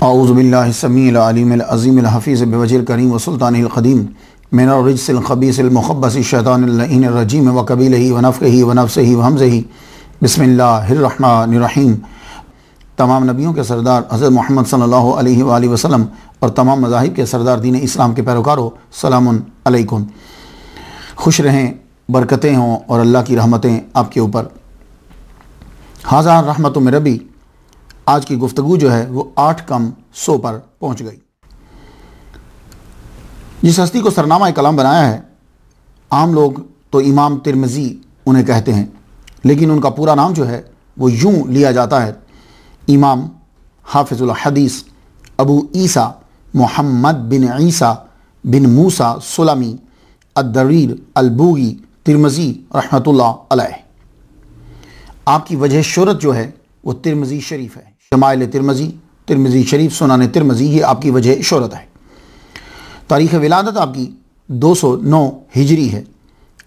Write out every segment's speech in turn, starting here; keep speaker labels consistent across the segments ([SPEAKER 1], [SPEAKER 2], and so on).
[SPEAKER 1] औज़ुबिल्लाहि समीइल अलीमिल अज़ीमिल हफ़ीज़ बिवजिल करीम व सुल्तानिल क़दीम मिनर रिज्सिल ख़बीसिल मुख़ब्बसिश शैतानिर लईनिर रजीम व क़बीलिही व नफ़्ख़िही व नफ़्सिही व हम्ज़िही बिस्मिल्लाहिर रहमानिर रहीम। तमाम नबियों के सरदार हज़रत मोहम्मद सल्लल्लाहु अलैहि वसल्लम और तमाम मज़ाहिब के सरदार दीन इस्लाम के पैरोकारों, सलामुन अलैकुम। खुश रहें, बरकतें हों और अल्लाह की रहमतें आपके ऊपर। हाज़ा रहमतुम मिन रब्बी। आज की गुफ्तगू जो है वो 8 कम 100 पर पहुँच गई। जिस हस्ती को सरनामा कलाम बनाया है, आम लोग तो इमाम तिरमिज़ी उन्हें कहते हैं, लेकिन उनका पूरा नाम जो है वो यूँ लिया जाता है, इमाम हाफिज़ुल हदीस अबू ईसा मोहम्मद बिन ईसा बिन मूसा सुलमी अद-दरीर अल-बूगी तिरमिज़ी रहमतुल्लाह अलैह। आपकी वजह शोहरत जो है वो तिरमिज़ी शरीफ है। शमाइल तिरमिज़ी, तिरमिज़ी शरीफ, सुनान तिरमिज़ी, ये आपकी वजह शोहरत है। तारीख़ विलादत आपकी 209 हिजरी है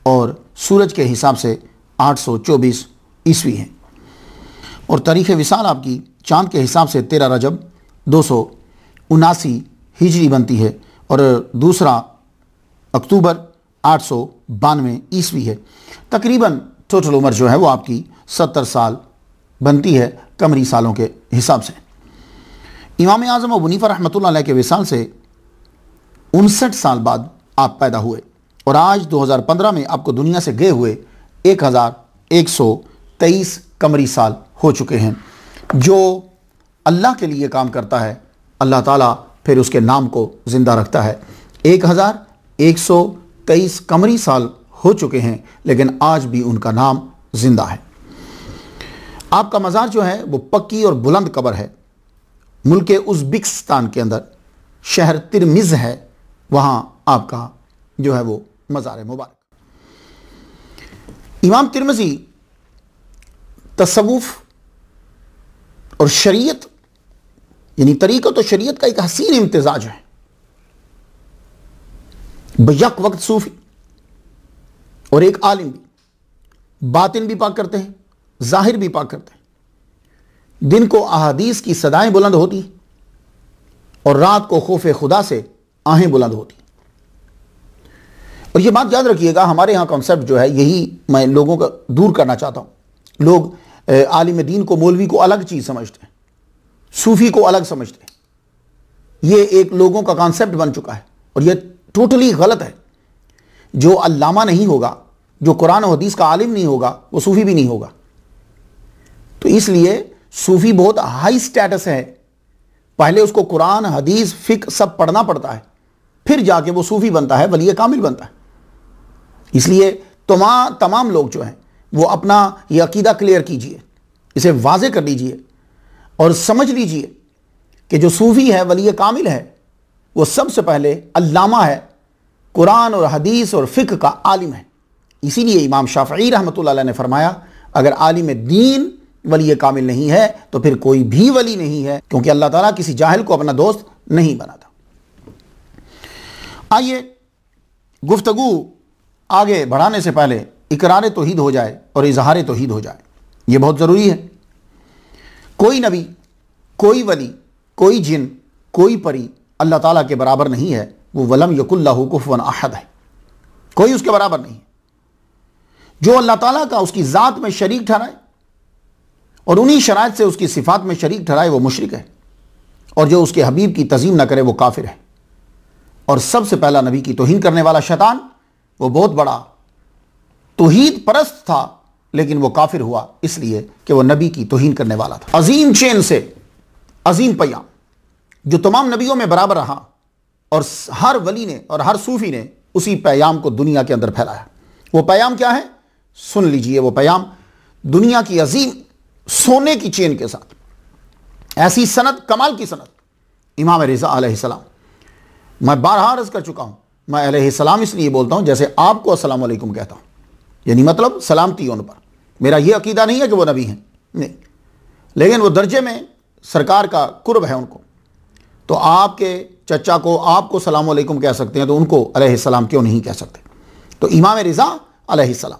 [SPEAKER 1] और सूरज के हिसाब से 824 ईस्वी है। और तारीख़ विसाल आपकी चाँद के हिसाब से 13 रजब 279 हिजरी बनती है और 2 अक्टूबर 892 ईस्वी है। तकरीबन टोटल उम्र जो है वो आपकी 70 साल बनती है कमरी सालों के हिसाब से। इमाम आज़म अबू हनीफा रहमतुल्लाह अलैह के विसाल से 59 साल बाद आप पैदा हुए और आज 2015 में आपको दुनिया से गए हुए 1123 कमरी साल हो चुके हैं। जो अल्लाह के लिए काम करता है, अल्लाह ताला फिर उसके नाम को ज़िंदा रखता है। 1123 कमरी साल हो चुके हैं, लेकिन आज भी उनका नाम ज़िंदा है। आपका मज़ार जो है वो पक्की और बुलंद कब्र है। मुल्क उज़्बेकिस्तान के अंदर शहर तिरमिज़ है, वहाँ आपका जो है वो मज़ार मुबारक। इमाम तिरमिज़ी तसव्वुफ़ और शरीयत यानी तरीक़त और शरीयत का एक हसीन इम्तिज़ाज है। बैक वक्त सूफ़ी और एक आलिम भी, बातिन भी पाक करते हैं, ज़ाहिर भी पाक करते हैं। दिन को अहादीस की सदाएं बुलंद होती और रात को खौफ खुदा से आहें बुलंद होती। और ये बात याद रखिएगा, हमारे यहाँ कॉन्सेप्ट जो है यही मैं लोगों का दूर करना चाहता हूँ। लोग आलिम दीन को, मौलवी को अलग चीज़ समझते हैं, सूफ़ी को अलग समझते हैं। ये एक लोगों का कॉन्सेप्ट बन चुका है और ये टोटली गलत है। जो अल्लामा नहीं होगा, जो कुरान और हदीस का आलिम नहीं होगा, वो सूफ़ी भी नहीं होगा। तो इसलिए सूफ़ी बहुत हाई स्टेटस है। पहले उसको कुरान, हदीस, फ़िक़्ह सब पढ़ना पड़ता है, फिर जाके वो सूफ़ी बनता है, वली कामिल बनता है। इसलिए तमाम लोग जो हैं वो अपना ये अकीदा क्लियर कीजिए, इसे वाज़े कर लीजिए और समझ लीजिए कि जो सूफ़ी है, वली कामिल है, वो सबसे पहले अल्लामा है, कुरान और हदीस और फ़िक़्ह का आलिम है। इसीलिए इमाम शाफ़ई रहमतुल्लाह अलैह ने फरमाया, अगर आलिम दीन वली कामिल नहीं है तो फिर कोई भी वली नहीं है, क्योंकि अल्लाह ताला किसी जाहिल को अपना दोस्त नहीं बनाता। आइए गुफ्तगू आगे बढ़ाने से पहले इकरार तौहीद हो जाए और इजहार तौहीद हो जाए, ये बहुत ज़रूरी है। कोई नबी, कोई वली, कोई जिन, कोई परी अल्लाह ताला के बराबर नहीं है। वो वलम यकुल लहू कुफुवन अहद है, कोई उसके बराबर नहीं है। जो अल्लाह ताला का उसकी ज़ात में शरीक ठहराए और उन्हीं शराइत से उसकी सिफ़ात में शरीक ठहराए, वो मुशरिक है। और जो उसके हबीब की तज़ीम न करे, वो काफिर है। और सबसे पहला नबी की तौहीन करने वाला शैतान, वो बहुत बड़ा तौहीद परस्त था, लेकिन वो काफिर हुआ इसलिए कि वो नबी की तौहीन करने वाला था। अजीम चेन से अजीम पैगाम जो तमाम नबियों में बराबर रहा और हर वली ने और हर सूफ़ी ने उसी पैगाम को दुनिया के अंदर फैलाया। वो पैगाम क्या है? सुन लीजिए। वो पैगाम दुनिया की अजीम सोने की चेन के साथ, ऐसी सनद, कमाल की सनद, इमाम रिज़ा अलैहिस्सलाम। मैं बारहा अर्ज़ कर चुका हूं, मैं अलैहिस्सलाम इसलिए बोलता हूं जैसे आपको अस्सलाम वालेकुम कहता हूं, यानी मतलब सलामती उन पर। मेरा यह अकीदा नहीं है कि वो नबी हैं, नहीं, लेकिन वो दर्जे में सरकार का कुर्ब है उनको। तो आपके चचा को आपको सलाम वालेकुम कह सकते हैं, तो उनको अलैहिस्सलाम क्यों नहीं कह सकते? तो इमाम रिज़ा अलैहिस्सलाम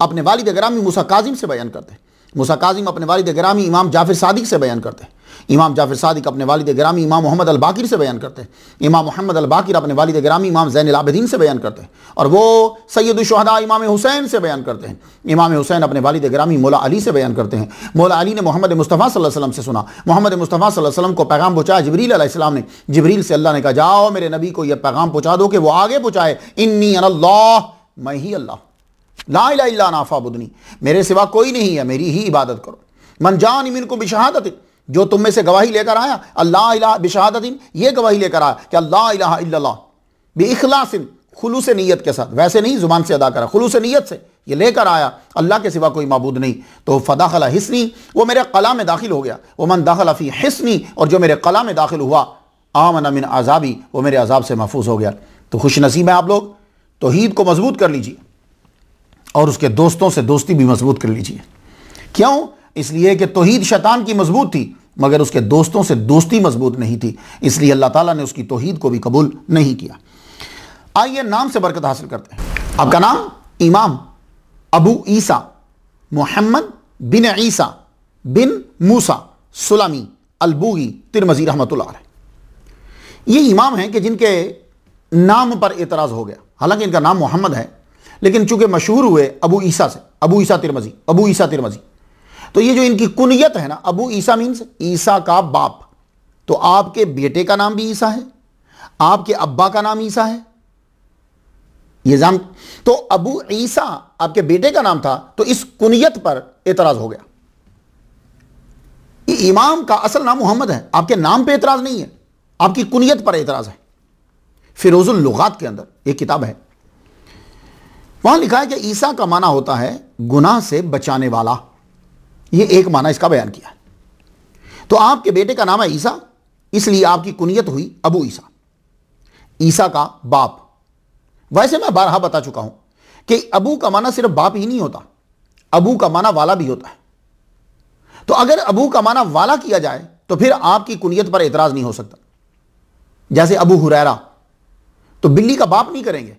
[SPEAKER 1] अपने वालिद गिरामी मूसा काज़िम से बयान करते हैं, मूसा काजिम अपने वालिद गिरामी इमाम जाफर सादिक से बयान करते हैं। इमाम जाफर सादिक अपने वालिद गिरामी इमाम मोहम्मद अल बाकिर से बयान करते हैं। इमाम मोहम्मद अल बाकिर अपने वालिद गिरामी इमाम ज़ैनुल आबिदीन से बयान करते हैं। और वो सैयदुल शुहदा इमाम हुसैन से बयान करते हैं। इमाम हुसैन अपने वालिद गिरामी मौला अली से बयान करते हैं। मौला अली ने मोहम्मद मुस्तफ़ा सल्लल्लाहु अलैहि वसल्लम से सुना। मोहम्मद मुस्तफ़ा सल्लल्लाहु अलैहि वसल्लम को पैगाम पहुँचाया जिब्रील अलैहिस्सलाम ने। जिब्रील से अल्लाह ने कहा, जाओ मेरे नबी को यह पैगाम पहुँचा दो कि वो आगे पहुँचाए, इन्नी अनल्लाह, मैं ही अल्लाह, ला इलाहा इल्ला अना फअबुदनी, मेरे सिवा कोई नहीं है, मेरी ही इबादत करो। मन जानी मिनकुम बिशहादतिन, जो तुम में से गवाही लेकर आया, अल्लाह इलाहा बिशहादतिन, ये गवाही लेकर आया कि अल्लाह इलाहा इल्लल्लाह, बिइखलासिन, खुलूस नीयत के साथ, वैसे नहीं जुबान से अदा करा, खुलूस नीयत से ये लेकर आया, अल्लाह के सिवा कोई माबूद नहीं, तो फदाखला हिस्नी, वो मेरे कला में दाखिल हो गया। वो मन दाखला फी हिस्नी, और जो मेरे कला में दाखिल हुआ, आमना मिन अजाबी, वो मेरे अजाब से महफूज हो गया। तो खुश नसीब है आप लोग, तौहीद को मजबूत कर लीजिए और उसके दोस्तों से दोस्ती भी मजबूत कर लीजिए। क्यों? इसलिए कि तौहीद शैतान की मजबूत थी, मगर उसके दोस्तों से दोस्ती मजबूत नहीं थी, इसलिए अल्लाह ताला ने उसकी तौहीद को भी कबूल नहीं किया। आइए नाम से बरकत हासिल करते हैं। आपका नाम इमाम अबू ईसा मोहम्मद बिन ईसा बिन मूसा सुलामी अलबूगी तिरमजी रहमतुल्लाह अलैह। ये इमाम हैं कि जिनके नाम पर एतराज़ हो गया। हालांकि इनका नाम मोहम्मद है, लेकिन चूंकि मशहूर हुए अबू ईसा से, अबू ईसा तिरमजी, अबू ईसा तिरमजी, तो ये जो इनकी कुनियत है ना, अबू ईसा मीन्स ईसा का बाप। तो आपके बेटे का नाम भी ईसा है, आपके अब्बा का नाम ईसा है, ये जान। तो अबू ईसा आपके बेटे का नाम था, तो इस कुनियत पर एतराज हो गया। ये इमाम का असल नाम मोहम्मद है, आपके नाम पे एतराज नहीं है, आपकी कुनियत पर एतराज है। फिरोजुल लुगात के अंदर एक किताब है, वहां लिखा है कि ईसा का माना होता है गुनाह से बचाने वाला। ये एक माना इसका बयान किया है। तो आपके बेटे का नाम है ईसा, इसलिए आपकी कुनियत हुई अबू ईसा, ईसा का बाप। वैसे मैं बारहा बता चुका हूं कि अबू का माना सिर्फ बाप ही नहीं होता, अबू का माना वाला भी होता है। तो अगर अबू का माना वाला किया जाए तो फिर आपकी कुनियत पर एतराज नहीं हो सकता। जैसे अबू हुरैरा, तो बिल्ली का बाप नहीं करेंगे,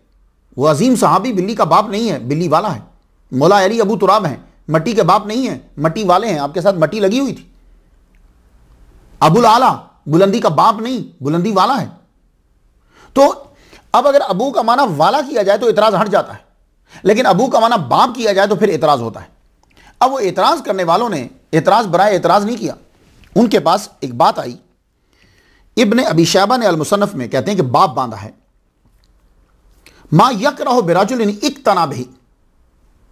[SPEAKER 1] वो अजीम सहाबी बिल्ली का बाप नहीं है, बिल्ली वाला है। मौला अली अबू तुराब हैं, मट्टी के बाप नहीं है, मट्टी वाले हैं, आपके साथ मट्टी लगी हुई थी। अबुल आला बुलंदी का बाप नहीं, बुलंदी वाला है। तो अब अगर अबू का माना वाला किया जाए तो इतराज हट जाता है, लेकिन अबू का माना बाप किया जाए तो फिर इतराज होता है। अब वो इतराज करने वालों ने इतराज बराए इतराज नहीं किया, उनके पास एक बात आई। इब्ने अबी शैबा ने अल मुसन्नफ में कहते हैं कि बाप बांधा है, मा यकरहु बिरजुलिन इक्तना बिही,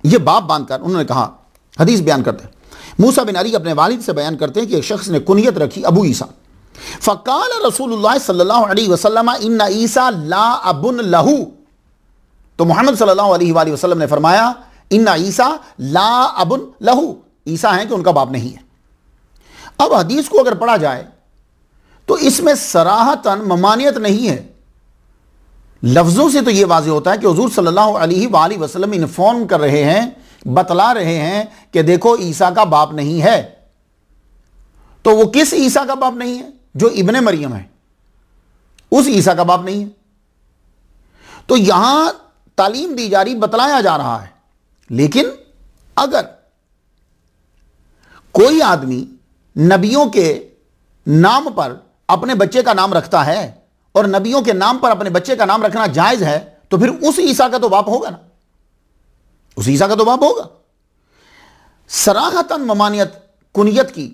[SPEAKER 1] ये बाप बांधकर उन्होंने कहा, हदीस बयान करते हैं। मूसा बिन अली अपने वालिद से बयान करते हैं कि एक शख्स ने कुनियत रखी अबू ईसा। फ़क़ाल रसूलुल्लाह सल्लल्लाहु अलैहि वसल्लम इन्ना ईसा ला अबुन लहू, तो मोहम्मद सल्लल्लाहु अलैहि वसल्लम ने फरमाया इन्ना ईसा ला अबुन लहू, ईसा है कि उनका बाप नहीं है। अब हदीस को अगर पढ़ा जाए तो इसमें सराहतन ममानियत नहीं है। लफ्ज़ों से तो यह वाज़ेह होता है कि हुज़ूर सल्लल्लाहु अलैहि वसल्लम इन्फॉर्म कर रहे हैं, बतला रहे हैं कि देखो ईसा का बाप नहीं है। तो वो किस ईसा का बाप नहीं है? जो इब्ने मरियम है, उस ईसा का बाप नहीं है। तो यहां तालीम दी जा रही, बतलाया जा रहा है। लेकिन अगर कोई आदमी नबियों के नाम पर अपने बच्चे का नाम रखता है और नबियों के नाम पर अपने बच्चे का नाम रखना जायज है, तो फिर उस ईसा का तो बाप होगा ना, उस ईसा का तो बाप होगा। सराहतन ममानियत कुनियत की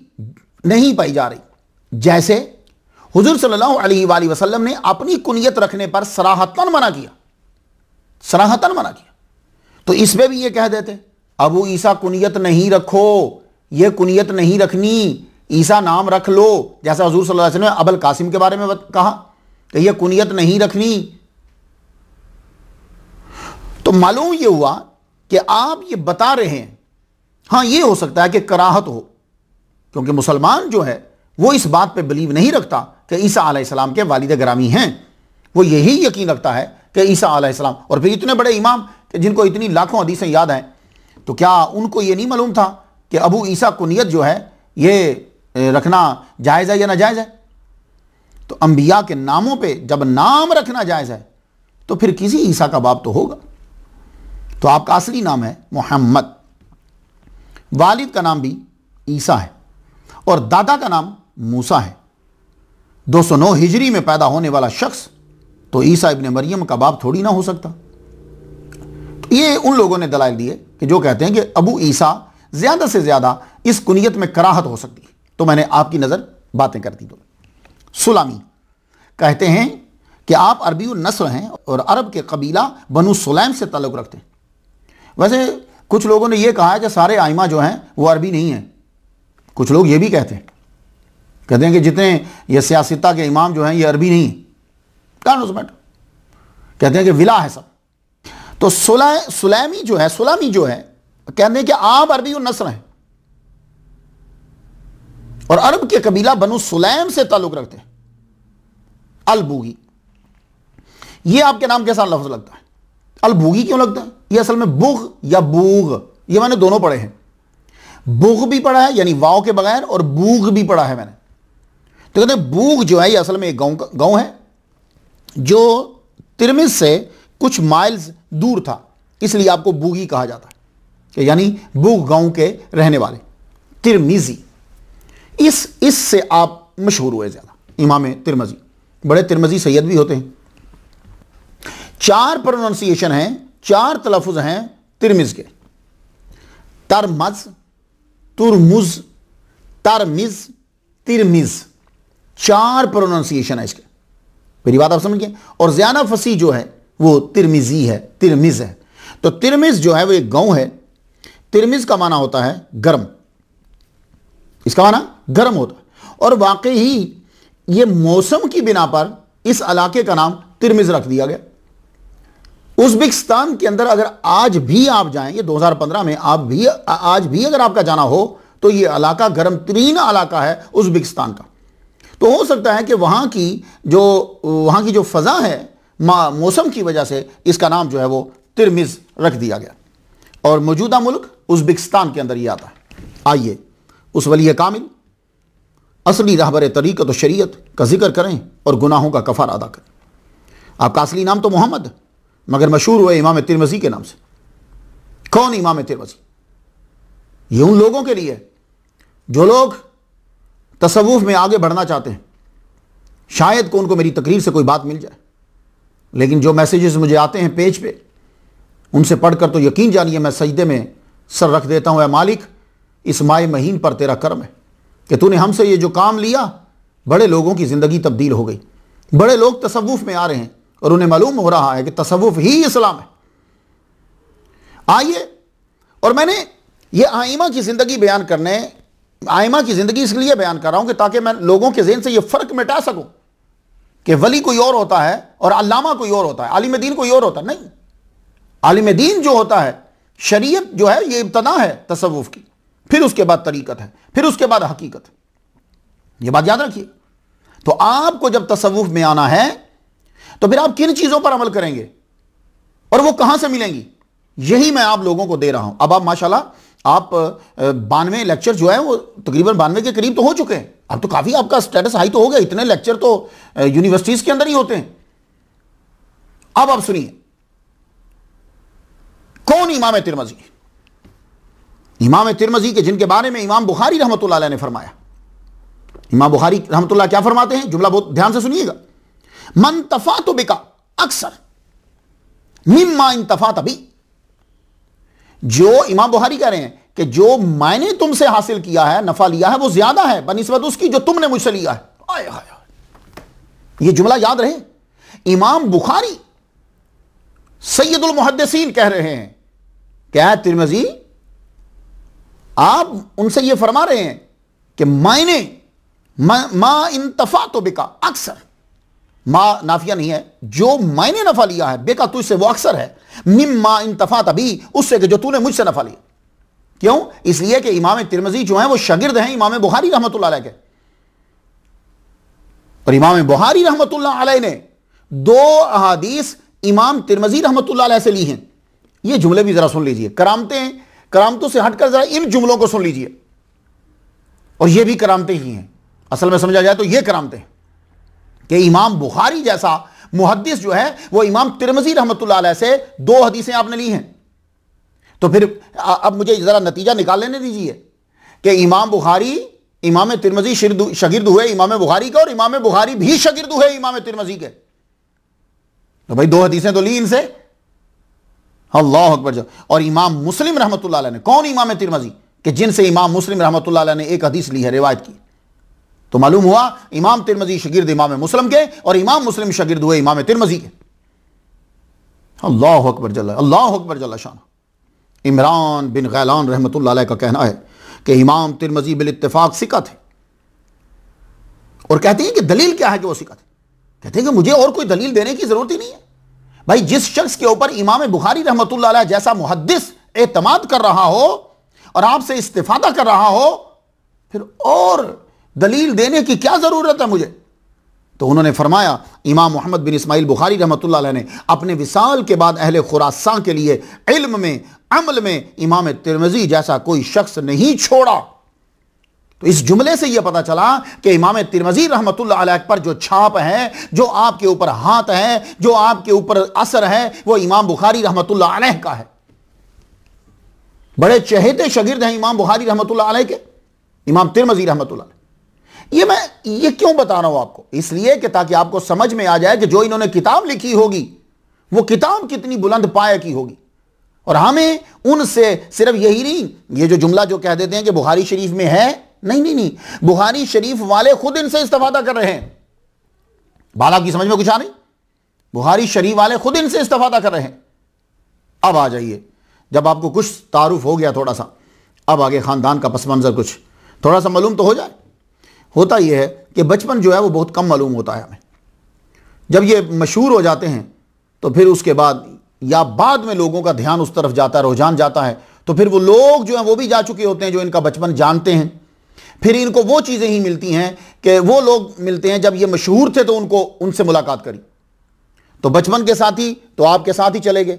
[SPEAKER 1] नहीं पाई जा रही। जैसे हुजूर सल्लल्लाहु अलैहि वसल्लम ने अपनी कुनियत रखने पर सराहतन मना किया, सराहतन मना किया। तो इसमें भी ये कह देते अबू ईसा कुनियत नहीं रखो, ये कुनियत नहीं रखनी, ईसा नाम रख लो। जैसा हुजूर सल्लल्लाहु अलैहि वसल्लम ने अबुल कासिम के बारे में कहा कि ये कुनियत नहीं रखनी। तो मालूम ये हुआ कि आप ये बता रहे हैं, हाँ ये हो सकता है कि कराहत हो, क्योंकि मुसलमान जो है वो इस बात पे बिलीव नहीं रखता कि ईसा अलैहिस्सलाम के वालिद गिरामी हैं। वो यही यकीन रखता है कि ईसा अलैहिस्सलाम, और फिर इतने बड़े इमाम कि जिनको इतनी लाखों हदीसें याद हैं, तो क्या उनको ये नहीं मालूम था कि अबू ईसा कुनियत जो है ये रखना जायज़ है या नाजायज़ है? तो अंबिया के नामों पे जब नाम रखना जायज़ है तो फिर किसी ईसा का बाप तो होगा। तो आपका असली नाम है मोहम्मद। वालिद का नाम भी ईसा है और दादा का नाम मूसा है। 209 हिजरी में पैदा होने वाला शख्स तो ईसा इब्ने मरियम का बाप थोड़ी ना हो सकता। तो ये उन लोगों ने दलाइल दिए कि जो कहते हैं कि अबू ईसा ज्यादा से ज्यादा इस कुनियत में कराहत हो सकती है। तो मैंने आपकी नजर बातें कर दी। तो सुलामी कहते हैं कि आप अरबी नस्ल हैं और अरब के कबीला बनु सुलैम से ताल्लुक़ रखते हैं। वैसे कुछ लोगों ने यह कहा है कि सारे आइमा जो हैं वो अरबी नहीं हैं। कुछ लोग ये भी कहते हैं कि जितने ये सियासता के इमाम जो हैं ये अरबी नहीं हैं। कहते हैं कि विला है सब। तो सुलामी जो है कहते हैं कि आप अरबी नस्ल हैं और अरब के कबीला बनु सुलैम से ताल्लुक़ रखते हैं। अलबूगी, ये आपके नाम के साथ लफ्ज लगता है। अलबूगी क्यों लगता है? ये असल में बुग या बूग, ये मैंने दोनों पढ़े हैं। बुग भी पढ़ा है यानी वाव के बगैर और बूग भी पढ़ा है मैंने। तो कहते हैं बूग जो है ये असल में एक गांव है जो तिरमिज से कुछ माइल्स दूर था, इसलिए आपको बूगी कहा जाता है कि यानी बूग गांव के रहने वाले तिरमिजी। इससे आप मशहूर हुए ज्यादा। इमाम तिरमिजी, बड़े तिरमिजी सैयद भी होते हैं। 4 प्रोनाउंसिएशन हैं, 4 तलफ़ुज़ हैं तिरमिज के। तरमज, तुरमुज, तरमिज, तिरमिज, 4 प्रोनाउंसिएशन है इसके। मेरी बात आप समझ गए। और ज्यादा फसी जो है वो तिरमिजी है, तिरमिज है। तो तिरमिज जो है वो एक गांव है। तिरमिज का माना होता है गर्म, इसका माना गर्म होता है। और वाकई ही ये मौसम की बिना पर इस इलाके का नाम तिरमिज रख दिया गया। उज़्बेकिस्तान के अंदर अगर आज भी आप जाएं, ये 2015 में आज भी अगर आपका जाना हो तो ये इलाका गर्म तरीन इलाका है उज़्बेकिस्तान का। तो हो सकता है कि वहाँ की जो फ़ज़ा है मौसम की वजह से इसका नाम जो है वो तिरमिज रख दिया गया। और मौजूदा मुल्क उज़्बेकिस्तान के अंदर ये आता है। आइए उस वली कामिल असली रहबर तरीक़त और शरीयत का जिक्र करें और गुनाहों का कफ़ारा अदा करें। आपका असली नाम तो मोहम्मद मगर मशहूर हुए इमाम तिरमिज़ी के नाम से। कौन इमाम तिरमिज़ी? ये उन लोगों के लिए जो लोग तसव्वुफ़ में आगे बढ़ना चाहते हैं। शायद को उनको मेरी तकरीर से कोई बात मिल जाए, लेकिन जो मैसेजेस मुझे आते हैं पेज पे उनसे पढ़कर तो यकीन जानिए मैं सजदे में सर रख देता हूँ। ऐ मालिक, इस माह महीन पर तेरा करम है कि तूने हमसे ये जो काम लिया, बड़े लोगों की ज़िंदगी तब्दील हो गई। बड़े लोग तसव्वुफ़ में आ रहे हैं और उन्हें मालूम हो रहा है कि तसव्वुफ़ ही इस्लाम है। आइए, और मैंने ये आइमा की ज़िंदगी बयान करने, आइमा की ज़िंदगी इसलिए बयान कर रहा हूँ कि ताकि मैं लोगों के ज़हन से ये फ़र्क मिटा सकूँ कि वली कोई और होता है और अल्लामा कोई और होता है, आलिम दीन कोई और होता है। नहीं, आलिम दीन जो होता है, शरीयत जो है ये इब्तदा है तसव्वुफ़ की, फिर उसके बाद तरीक़त है, फिर उसके बाद हकीकत। ये बात याद रखिए। तो आपको जब तसव्वुफ़ में आना है तो फिर आप किन चीज़ों पर अमल करेंगे और वो कहाँ से मिलेंगी, यही मैं आप लोगों को दे रहा हूँ। अब आप माशाल्लाह आप 92 लेक्चर जो है वो तकरीबन 92 के करीब तो हो चुके हैं। अब तो काफ़ी आपका स्टेटस हाई तो हो गया। इतने लेक्चर तो यूनिवर्सिटीज़ के अंदर ही होते हैं। अब आप सुनिए कौन इमाम तिरमिज़ी? इमाम तिरमिज़ी के जिनके बारे में इमाम बुखारी रहमतुल्लाह अलैह ने फरमाया। इमाम बुखारी रहमतुल्लाह क्या फरमाते हैं, जुमला बहुत ध्यान से सुनिएगा। मन तफातु बिका अक्सर मिम्मा इंतफात अभी। जो इमाम बुखारी कह रहे हैं कि जो मैंने तुमसे हासिल किया है, नफा लिया है, वो ज्यादा है बनिस्बत उसकी जो तुमने मुझसे लिया है। आय हाय, ये जुमला याद रहे। इमाम बुखारी सैयदुल मुहद्दिसीन कह रहे हैं, क्या तिरमिज़ी आप उनसे ये फरमा रहे हैं कि मैंने मा इंतफातु बिका अक्सर, मा नाफिया नहीं है, जो मैंने नफा लिया है, बेका तुझसे वो अक्सर है, मिम्मा इंतफात अभी, उससे कि जो तूने मुझसे नफा लिया। क्यों? इसलिए कि इमाम तिरमिज़ी जो है वो शागिर्द हैं इमाम बुखारी रहमतुल्लाह अलैह के। और इमाम बुखारी रहमतुल्लाह अलैह ने 2 अहादीस इमाम तिरमिज़ी रहमतुल्लाह अलैह से ली हैं। ये जुमले भी जरा सुन लीजिए। करामतों से हटकर जरा इन जुमलों को सुन लीजिए। और ये भी करामतें ही हैं, असल में समझा जाए तो ये करामतें कि इमाम बुखारी जैसा मुहद्दिस जो है वो इमाम तिरमिज़ी रहमतुल्लाह अलैह से 2 हदीसें आपने ली हैं। तो फिर अब मुझे ज़रा नतीजा निकाल लेने दीजिए कि इमाम बुखारी इमाम तिरमिज़ी शागिर्द हुए इमाम बुखारी के, और इमाम बुखारी भी शागिर्द हुए इमाम तिरमिज़ी के। तो भाई 2 हदीसें तो ली इनसे। अल्लाह अकबर। और इमाम मुस्लिम रहमतुल्लाह अलैह ने, कौन इमाम तिरमिज़ी कि जिनसे इमाम मुस्लिम रहमतुल्लाह अलैह ने एक हदीस ली है, रिवायत की। तो मालूम हुआ इमाम तिरमिज़ी शागिर्द इमाम मुस्लिम के और इमाम मुस्लिम शागिर्द हुए इमाम तिरमिज़ी के। अल्लाह अकबर जल्ला, अल्लाह अकबर जल्ला शान। इमरान बिन गैलान रहमतुल्लाह अलैह का कहना है कि इमाम तिरमिज़ी बिल इत्तिफाक सिका थे, और कहते हैं कि दलील क्या है कि वो सिका थे। कहते हैं कि मुझे और कोई दलील देने की जरूरत ही नहीं है। भाई जिस शख्स के ऊपर इमाम बुखारी रहमतुल्लाह अलैह जैसा मुहद्दिस एतमाद कर रहा हो और आपसे इस्तिफादा कर रहा हो, फिर और दलील देने की क्या जरूरत है मुझे। तो उन्होंने फरमाया, इमाम मोहम्मद बिन इस्माइल बुखारी रहमतुल्लाह अलैह ने अपने विसाल के बाद अहले खुरासान के लिए इल्म में, अमल में इमाम तिरमिज़ी जैसा कोई शख्स नहीं छोड़ा। तो इस जुमले से यह पता चला कि इमाम तिरमिज़ी रहमतुल्लाह अलैह पर जो छाप है, जो आपके ऊपर हाथ है, जो आपके ऊपर असर है, वो इमाम बुखारी रहमतुल्लाह अलैह का है। बड़े चहेते शागिर्द हैं इमाम बुखारी रहमतुल्लाह अलैह के, इमाम तिरमिज़ी रहमतुल्लाह अलैह। मैं ये क्यों बता रहा हूं आपको, इसलिए कि ताकि आपको समझ में आ जाए कि जो इन्होंने किताब लिखी होगी वो किताब कितनी बुलंद पाया की होगी। और हमें उनसे सिर्फ यही नहीं, ये जो जुमला जो कह देते हैं कि बुखारी शरीफ में है, नहीं, बुखारी शरीफ वाले खुद इनसे इस्तिफादा कर रहे हैं। बात आपकी समझ में कुछ आ नहीं? बुखारी शरीफ वाले खुद इनसे इस्तिफादा कर रहे हैं। अब आ जाइए, जब आपको कुछ तारुफ हो गया थोड़ा सा, अब आगे खानदान का पस मंजर कुछ थोड़ा सा मालूम तो हो जाए। होता यह है कि बचपन जो है वो बहुत कम मालूम होता है हमें। जब ये मशहूर हो जाते हैं तो फिर उसके बाद या बाद में लोगों का ध्यान उस तरफ जाता है, रुझान जाता है, तो फिर वो लोग जो हैं वो भी जा चुके होते हैं जो इनका बचपन जानते हैं। फिर इनको वो चीज़ें ही मिलती हैं कि वो लोग मिलते हैं जब ये मशहूर थे तो उनसे मुलाकात करी, तो बचपन के साथी तो आपके साथ ही चले गए।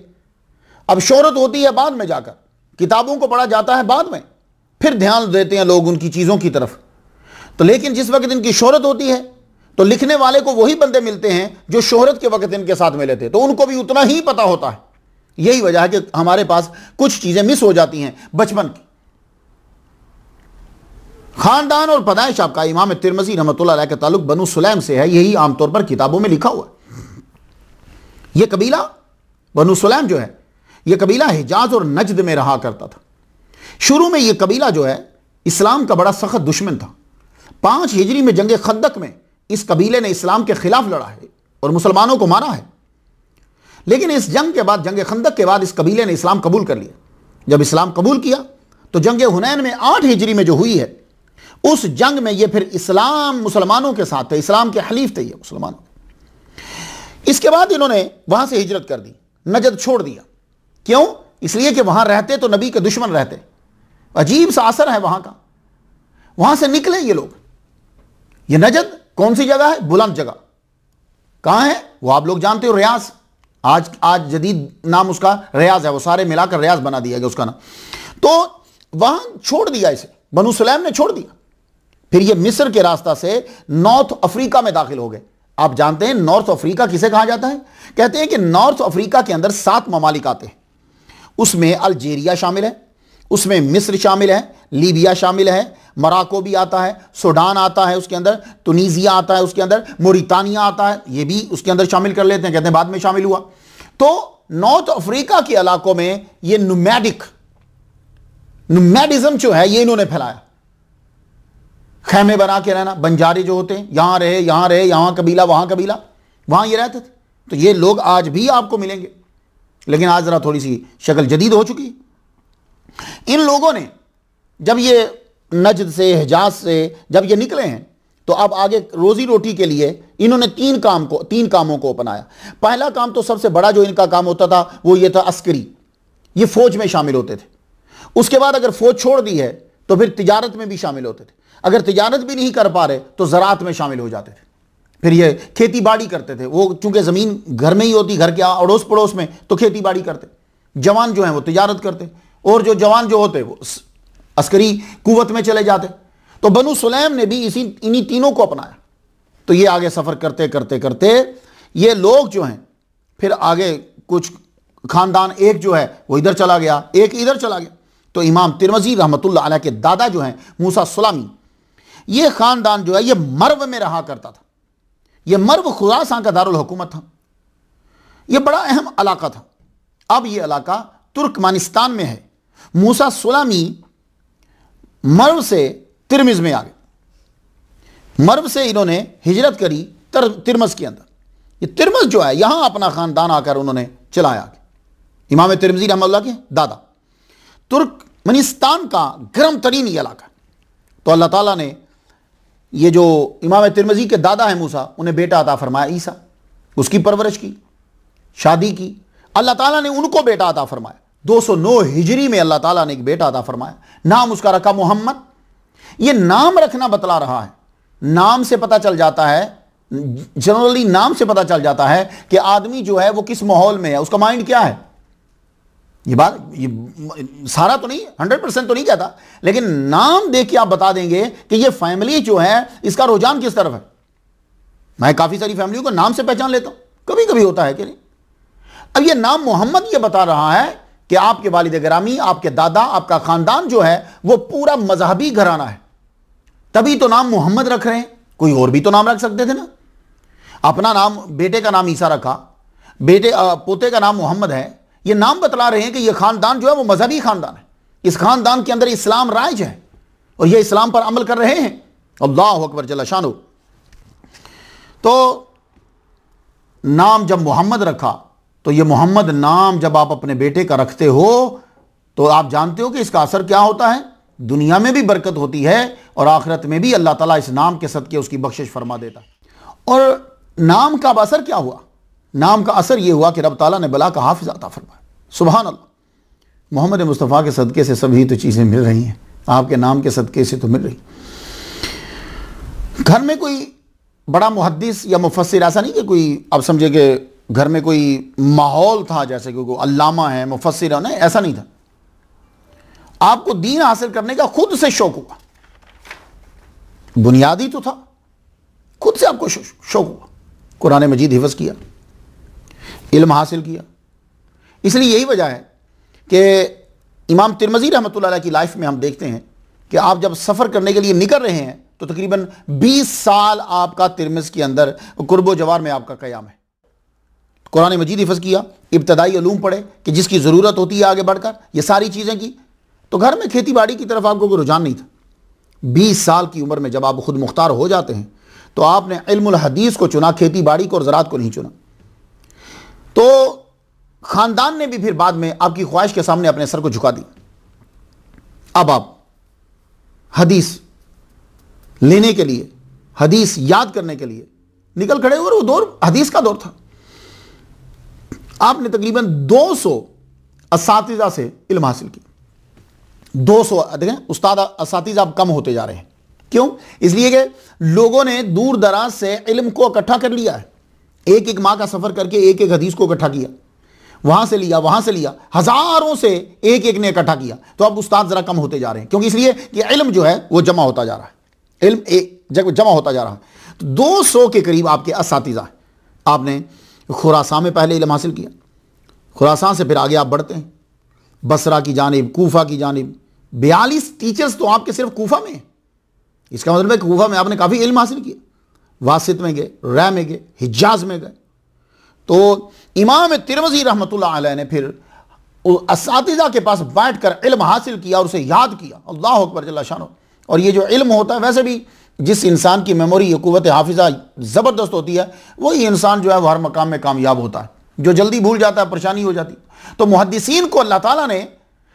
[SPEAKER 1] अब शोहरत होती है बाद में जाकर, किताबों को पढ़ा जाता है बाद में, फिर ध्यान देते हैं लोग उनकी चीज़ों की तरफ। तो लेकिन जिस वक्त इनकी शोहरत होती है तो लिखने वाले को वही बंदे मिलते हैं जो शोहरत के वक्त इनके साथ मिले थे, तो उनको भी उतना ही पता होता है। यही वजह है कि हमारे पास कुछ चीजें मिस हो जाती हैं बचपन की। खानदान और पैदाइश आपका इमाम तिरमिज़ी रहमतुल्लाह अलैह का ताल्लुक बनु सुलैम से है, यही आमतौर पर किताबों में लिखा हुआ है। यह कबीला बनु सुलैम जो है, यह कबीला हिजाज और नजद में रहा करता था। शुरू में यह कबीला जो है इस्लाम का बड़ा सख्त दुश्मन था। 5 हिजरी में जंग खंदक में इस कबीले ने इस्लाम के खिलाफ लड़ा है और मुसलमानों को मारा है। लेकिन इस जंग के बाद, जंग खंदक के बाद, इस कबीले ने इस्लाम कबूल कर लिया। जब इस्लाम कबूल किया तो जंग हुनैन में 8 हिजरी में जो हुई है, उस जंग में ये फिर इस्लाम मुसलमानों के साथ थे, इस्लाम के हलीफ थे ये मुसलमानों। इसके बाद इन्होंने वहां से हिजरत कर दी, नजद छोड़ दिया। क्यों? इसलिए कि वहां रहते तो नबी के दुश्मन रहते, अजीब सा असर है वहां का। वहां से निकले ये लोग। ये नजद कौन सी जगह है? बुलंद जगह। कहां है वो आप लोग जानते हो, रियाज। आज जदीद नाम उसका रियाज है, वो सारे मिलाकर रियाज बना दिया गया उसका नाम। तो वहां छोड़ दिया इसे, बनु सुलैम ने छोड़ दिया। फिर ये मिस्र के रास्ता से नॉर्थ अफ्रीका में दाखिल हो गए। आप जानते हैं नॉर्थ अफ्रीका किसे कहा जाता है? कहते हैं कि नॉर्थ अफ्रीका के अंदर 7 ममालिक आते हैं। उसमें अल्जीरिया शामिल है, उसमें मिस्र शामिल है, लीबिया शामिल है, मोरक्को भी आता है, सूडान आता है उसके अंदर, तुनीजिया आता है उसके अंदर, मोरितानिया आता है, ये भी उसके अंदर शामिल कर लेते हैं, कहते हैं बाद में शामिल हुआ। तो नॉर्थ अफ्रीका के इलाकों में ये नुमैडिज्म जो है ये इन्होंने फैलाया। खैमे बना के रहना, बंजारे जो होते हैं, यहां रहे, यहां कबीला, वहां ये रहते थे। तो ये लोग आज भी आपको मिलेंगे, लेकिन आज जरा थोड़ी सी शक्ल जदीद हो चुकी है। इन लोगों ने जब ये नजद से, हिजाज से जब ये निकले हैं, तो अब आगे रोजी रोटी के लिए इन्होंने 3 कामों को अपनाया। पहला काम तो सबसे बड़ा जो इनका काम होता था वो ये था अस्करी, ये फौज में शामिल होते थे। उसके बाद अगर फौज छोड़ दी है तो फिर तिजारत में भी शामिल होते थे। अगर तिजारत भी नहीं कर पा रहे तो ज़राअत में शामिल हो जाते थे। फिर ये खेती बाड़ी करते थे, वो चूंकि ज़मीन घर में ही होती, घर के अड़ोस पड़ोस में, तो खेती बाड़ी करते। जवान जो हैं वो तिजारत करते, और जो जवान जो होते वो अस्करी कुवत में चले जाते। तो बनु सुलैम ने भी इन्हीं तीनों को अपनाया। तो ये आगे सफ़र करते करते करते ये लोग जो हैं फिर आगे कुछ ख़ानदान एक जो है वो इधर चला गया, एक इधर चला गया। तो इमाम तिरमिज़ी रहमतुल्लाह अलैह के दादा जो हैं मूसा सुलामी, ये ख़ानदान जो है ये मर्व में रहा करता था। ये मर्व खुरासान का दारुल हुकूमत था। ये बड़ा अहम इलाका था। अब ये इलाका तुर्कमानिस्तान में है। मूसा सुलामी मर्व से तिरमिज़ में आ गए। मर्व से इन्होंने हिजरत करी तिरमिज़ के अंदर। ये तिरमिज़ जो है यहाँ अपना ख़ानदान आकर उन्होंने चलाया। इमाम तिरमिज़ी रहमतुल्लाह के दादा। तुर्कमेनिस्तान का गर्म तरीन इलाका। तो अल्लाह ताला ने ये जो इमाम तिरमिज़ी के दादा हैं मूसा, उन्हें बेटा अता फरमाया ईसा, उसकी परवरिश की, शादी की। अल्लाह ताला ने उनको बेटा अता फरमाया। 209 हिजरी में अल्लाह ताला ने एक बेटा अता फरमाया। नाम उसका रखा मोहम्मद। ये नाम रखना बतला रहा है। नाम से पता चल जाता है, जनरली नाम से पता चल जाता है कि आदमी जो है वो किस माहौल में है, उसका माइंड क्या है। ये बात ये सारा तो नहीं, 100% तो नहीं कहता, लेकिन नाम देख के आप बता देंगे कि ये फैमिली जो है इसका रुझान किस तरफ है। मैं काफ़ी सारी फैमिलियों को नाम से पहचान लेता हूँ, कभी कभी होता है कि नहीं। अब ये नाम मोहम्मद ये बता रहा है कि आपके वालिद गिरामी, आपके दादा, आपका ख़ानदान जो है वो पूरा मजहबी घराना है, तभी तो नाम मोहम्मद रख रहे हैं। कोई और भी तो नाम रख सकते थे ना। अपना नाम, बेटे का नाम ईसा रखा, पोते का नाम मोहम्मद है। ये नाम बतला रहे हैं कि ये ख़ानदान जो है वो मजहबी ख़ानदान है। इस ख़ानदान के अंदर इस्लाम राइज है और ये इस्लाम पर अमल कर रहे हैं। अल्लाह अकबर जल्ल शानो। तो नाम जब मोहम्मद रखा, तो ये मोहम्मद नाम जब आप अपने बेटे का रखते हो तो आप जानते हो कि इसका असर क्या होता है। दुनिया में भी बरकत होती है और आखिरत में भी अल्लाह ताला इस नाम के सदके उसकी बख्शिश फरमा देता है। और नाम का असर क्या हुआ? नाम का असर यह हुआ कि रब ताला ने बला का हाफिज अता फरमाया। सुभान अल्लाह। मोहम्मद मुस्तफ़ा के सदके से सभी तो चीज़ें मिल रही हैं, आपके नाम के सदके से तो मिल रही। घर में कोई बड़ा मुहद्दिस या मुफस्सिर, ऐसा नहीं कि कोई आप समझे कि घर में कोई माहौल था जैसे कि कोई अल्लामा है, मुफस्सिर है, नहीं, ऐसा नहीं था। आपको दीन हासिल करने का खुद से शौक हुआ। बुनियादी तो था, खुद से आपको शौक हुआ। कुरान मजीद हिफ्ज़ किया, इल्म हासिल किया। इसलिए यही वजह है कि इमाम तिरमिज़ी रहमतुल्लाह अलैह की लाइफ में हम देखते हैं कि आप जब सफ़र करने के लिए निकल रहे हैं तो तकरीबन 20 साल आपका तिरमिज़ के अंदर कुर्बो जवार में आपका क़याम है। कुरान मजीद हिफ्ज़ किया, इब्तदाई उलूम पढ़े कि जिसकी ज़रूरत होती है आगे बढ़कर, ये सारी चीज़ें की। तो घर में खेती बाड़ी की तरफ आपको कोई रुझान नहीं था। 20 साल की उम्र में जब आप खुद मुख्तार हो जाते हैं तो आपने इल्मुल हदीस को चुना, खेती बाड़ी को और ज़राअत को नहीं चुना। तो ख़ानदान ने भी फिर बाद में आपकी ख्वाहिश के सामने अपने सर को झुका दी। अब आप हदीस लेने के लिए, हदीस याद करने के लिए निकल खड़े और वो दौर हदीस का दौर था। आपने तकरीबन 200 असातिज़ा से इल्म हासिल किया। 200 देखें, उस्ताद असातिज़ा अब कम होते जा रहे हैं। क्यों? इसलिए कि लोगों ने दूर दराज से इल्म को इकट्ठा कर लिया है। एक एक माह का सफ़र करके एक एक हदीस को इकट्ठा किया, वहाँ से लिया, वहाँ से लिया, हज़ारों से एक एक ने इकट्ठा किया। तो अब उस्ताद ज़रा कम होते जा रहे हैं, क्योंकि इसलिए कि इल्म जो है वो जमा होता जा रहा है। इल्म एक जगह जमा होता जा रहा है। तो 200 के करीब आपके असातिज़ा हैं। आपने खुरासान में पहले इल्म हासिल किया, खुरासान से फिर आगे आप बढ़ते हैं बसरा की जानिब, कूफा की जानिब। 42 टीचर्स तो आपके सिर्फ कूफा में हैं। इसका मतलब है कि कूफा में आपने काफ़ी इल्म हासिल किया। वासित में गए, रै में गए, हिजाज में गए। तो इमाम तिरमिज़ी रहमतुल्लाह अलैह ने फिर असातिज़ा के पास बैठ कर इल्म हासिल किया और उसे याद किया। अल्लाह अकबर जल्ल शानो। और ये जो इल्म होता है, वैसे भी जिस इंसान की मेमोरी, क़ुव्वत हाफिज़ा ज़बरदस्त होती है, वही इंसान जो है वो हर मकाम में कामयाब होता है। जो जल्दी भूल जाता है परेशानी हो जाती। तो मुहद्दिसीन को अल्लाह ताला ने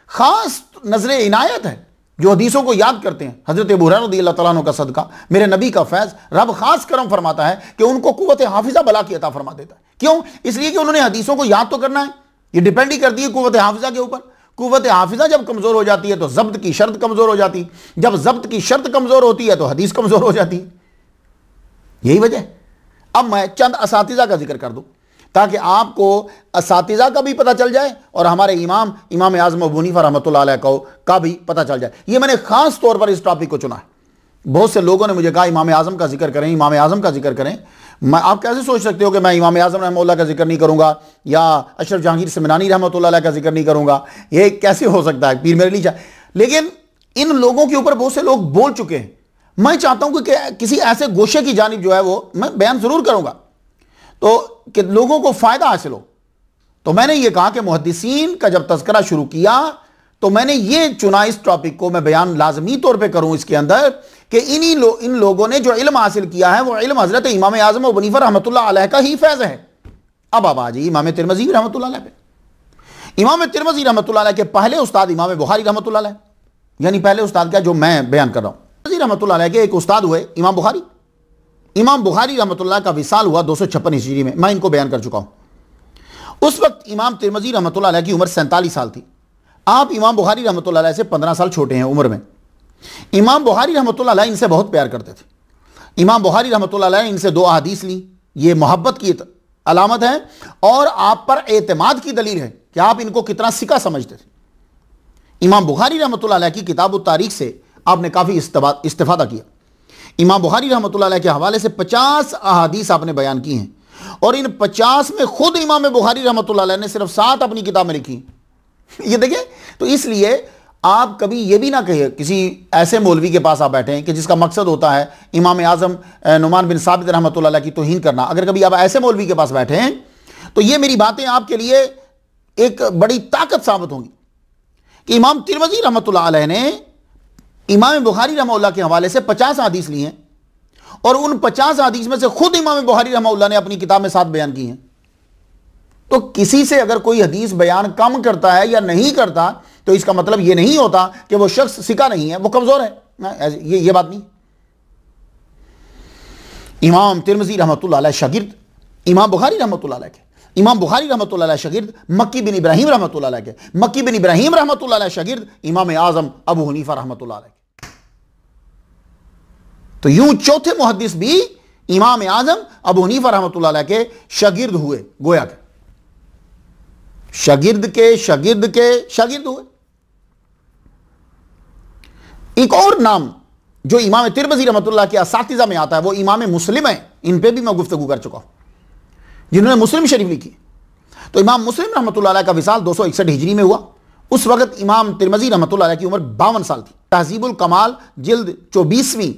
[SPEAKER 1] ख़ास नज़र इनायत है जो हदीसों को याद करते हैं। हज़रत अबू हुरैरा रज़ियल्लाहु तआला अन्हु का सदका, मेरे नबी का फैज़, रब ख़ास करम फरमाता है कि उनको क़ुव्वत हाफिज़ा बला की अता फरमा देता है। क्यों? इसलिए कि उन्होंने हदीसों को याद तो करना है। ये डिपेंड ही करती है क़ुव्वत हाफिज़ा के ऊपर। क़ुव्वत हाफिज़ा जब कमज़ोर हो जाती है तो ज़ब्त की शर्त कमज़ोर हो जाती है। जब ज़ब्त की शर्त कमज़ोर होती है तो हदीस कमज़ोर हो जाती है। यही वजह। अब मैं चंद असातिज़ा का जिक्र कर दूँ ताकि आपको असातिज़ा का भी पता चल जाए और हमारे इमाम आज़म अबू हनीफा रहमतुल्लाह अलैह का भी पता चल जाए। ये मैंने ख़ास तौर पर इस टॉपिक को चुना है बहुत से लोगों ने मुझे कहा इमाम आज़म का जिक्र करें, इमाम आज़म का जिक्र करें। आप कैसे सोच सकते हो कि मैं इमाम आज़म रहमतुल्लाह का जिक्र नहीं करूँगा या अशरफ जहांगीर समनानी रहमतुल्लाह अलैह का जिक्र नहीं करूँगा? ये कैसे हो सकता है? पीर मेरे लिए। लेकिन इन लोगों के ऊपर बहुत से लोग बोल चुके हैं। मैं चाहता हूँ कि किसी ऐसे गोशे की जानिब जो है वो मैं बयान ज़रूर करूँगा तो कि लोगों को फ़ायदा हासिल हो। तो मैंने ये कहा कि मुहद्दिसीन का जब तज़किरा शुरू किया तो मैंने ये चुना इस टॉपिक को मैं बयान लाजमी तौर पे करूं इसके अंदर कि इन लोगों ने जो इल्म हासिल किया है वो इल्म हज़रत इमाम आज़म अबू हनीफा रहमतुल्लाह अलैह का ही फैज़ है। अब आप आ जाइए इमाम तिरमिज़ी रहमतुल्लाह अलैह पे। इमाम तिरमिज़ी रहमतुल्लाह अलैह के पहले उस्ताद इमाम बुखारी रहमतुल्लाह अलैह, यानी पहले उस्ताद क्या जो मैं बयान कर रहा हूँ, तिरमिज़ी रहमतुल्लाह अलैह के एक उस्ताद हुए इमाम बुखारी। इमाम बुखारी रहमतुल्लाह का विसाल हुआ 256 हिजरी में, मैं इनको बयान कर चुका हूँ। उस वक्त इमाम तिरमिज़ी रहमतुल्लाह अलैह की उम्र 47 साल थी। आप इमाम बुखारी रहमतुल्लाह अलैह से 15 साल छोटे हैं उम्र में। इमाम बुखारी रहमतुल्लाह अलैह इनसे बहुत प्यार करते थे। इमाम बुखारी रहमतुल्लाह अलैह इनसे 2 अहादीस ली, ये मोहब्बत की अलामत है और आप पर एतमाद की दलील है कि आप इनको कितना सिका समझते थे। इमाम बुखारी रहमतुल्लाह अलैह की किताब तारीख से आपने काफ़ी इस्तिफादा किया। इमाम बुखारी रहमतुल्लाह अलैह के हवाले से 50 अहादीस आपने बयान की हैं और इन 50 में खुद इमाम बुखारी रहमतुल्लाह अलैह ने सिर्फ 7 अपनी किताब में लिखी। ये देखिए, तो इसलिए आप कभी ये भी ना कहिए किसी ऐसे मौलवी के पास आप बैठे हैं कि जिसका मकसद होता है इमाम आज़म नुमान बिन साबित रहमतुल्लाह अलैह की तौहीन करना। अगर कभी आप ऐसे मौलवी के पास बैठे हैं तो ये मेरी बातें आपके लिए एक बड़ी ताकत साबित होंगी कि इमाम तिरमिज़ी रहमतुल्लाह अलैह ने इमाम बुखारी रहमतुल्लाह के हवाले से 50 हदीस ली हैं और उन 50 हदीस में से खुद इमाम बुखारी रहमतुल्लाह ने अपनी किताब में 7 बयान की हैं। तो किसी से अगर कोई हदीस बयान कम करता है या नहीं करता तो इसका मतलब यह नहीं होता कि वो शख्स सिका नहीं है, वो कमजोर है। ये बात नहीं। इमाम तिरमिज़ी रहमतुल्लाह अलैह शागिर्द इमाम बुखारी रहमतुल्लाह अलैह के, इमाम बुखारी रहमतुल्लाह अलैह शागिर्द मक्की बिन इब्राहिम रहमतुल्लाह अलैह के, मक्की बिन इब्राहिम रहमतुल्लाह अलैह शागिर्द इमाम आज़म अबू हनीफा रहमतुल्लाह अलैह के। तो यूं चौथे मुहद्दिस भी इमाम आज़म अबू हनीफा रहमतुल्लाह अलैह के शागिर्द हुए, गोया के शागिर्द के शागिर्द के शागिर्द हुए। एक और नाम जो इमाम तिरमिज़ी रहमतुल्लाह के असातिज़ा में आता है वो इमाम मुस्लिम है। इन पे भी मैं गुफ्तगू कर चुका हूं, जिन्होंने मुस्लिम शरीफ लिखी। तो इमाम मुस्लिम रहमतुल्लाह अलैह का विसाल 261 हिजरी में हुआ। उस वक्त इमाम तिरमिज़ी रहमतुल्लाह अलैह की उम्र 52 साल थी। तहज़ीबुल कमाल जिल्द 24वीं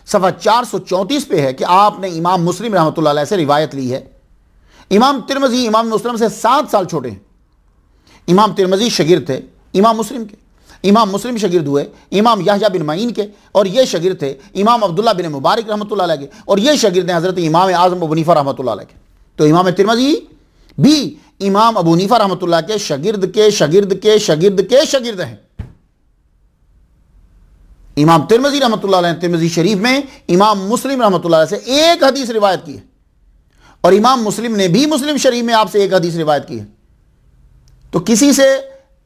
[SPEAKER 1] सफ़ा 434 पे है कि आपने इमाम मुस्लिम रहमतुल्लाह अलैह से रिवायत ली है। इमाम तिरमिज़ी इमाम मुस्लिम से 7 साल छोटे हैं। इमाम तिरमिज़ी शागिर्द थे इमाम मुस्लिम के, इमाम मुस्लिम शागिर्द हुए इमाम याहया बिन मईन के और ये शागिर्द थे इमाम अब्दुल्लाह बिन मुबारक रहमतुल्लाह अलैह के और ये शागिर्द हैं हज़रत इमाम आज़म अबू हनीफा रहमतुल्लाह अलैह के। तो इमाम तिरमिज़ी भी इमाम अबू हनीफा रहमतुल्लाह के शागिर्द के शागिर्द के शागिर्द के शागिर्द हैं। इमाम तिरमिज़ी रहमतुल्लाह अलैह तिरमिज़ी शरीफ में इमाम मुस्लिम रहमतुल्लाह अलैह से एक हदीस रिवायत की है और इमाम मुस्लिम ने भी मुस्लिम शरीफ में आपसे एक हदीस रिवायत की है। तो किसी से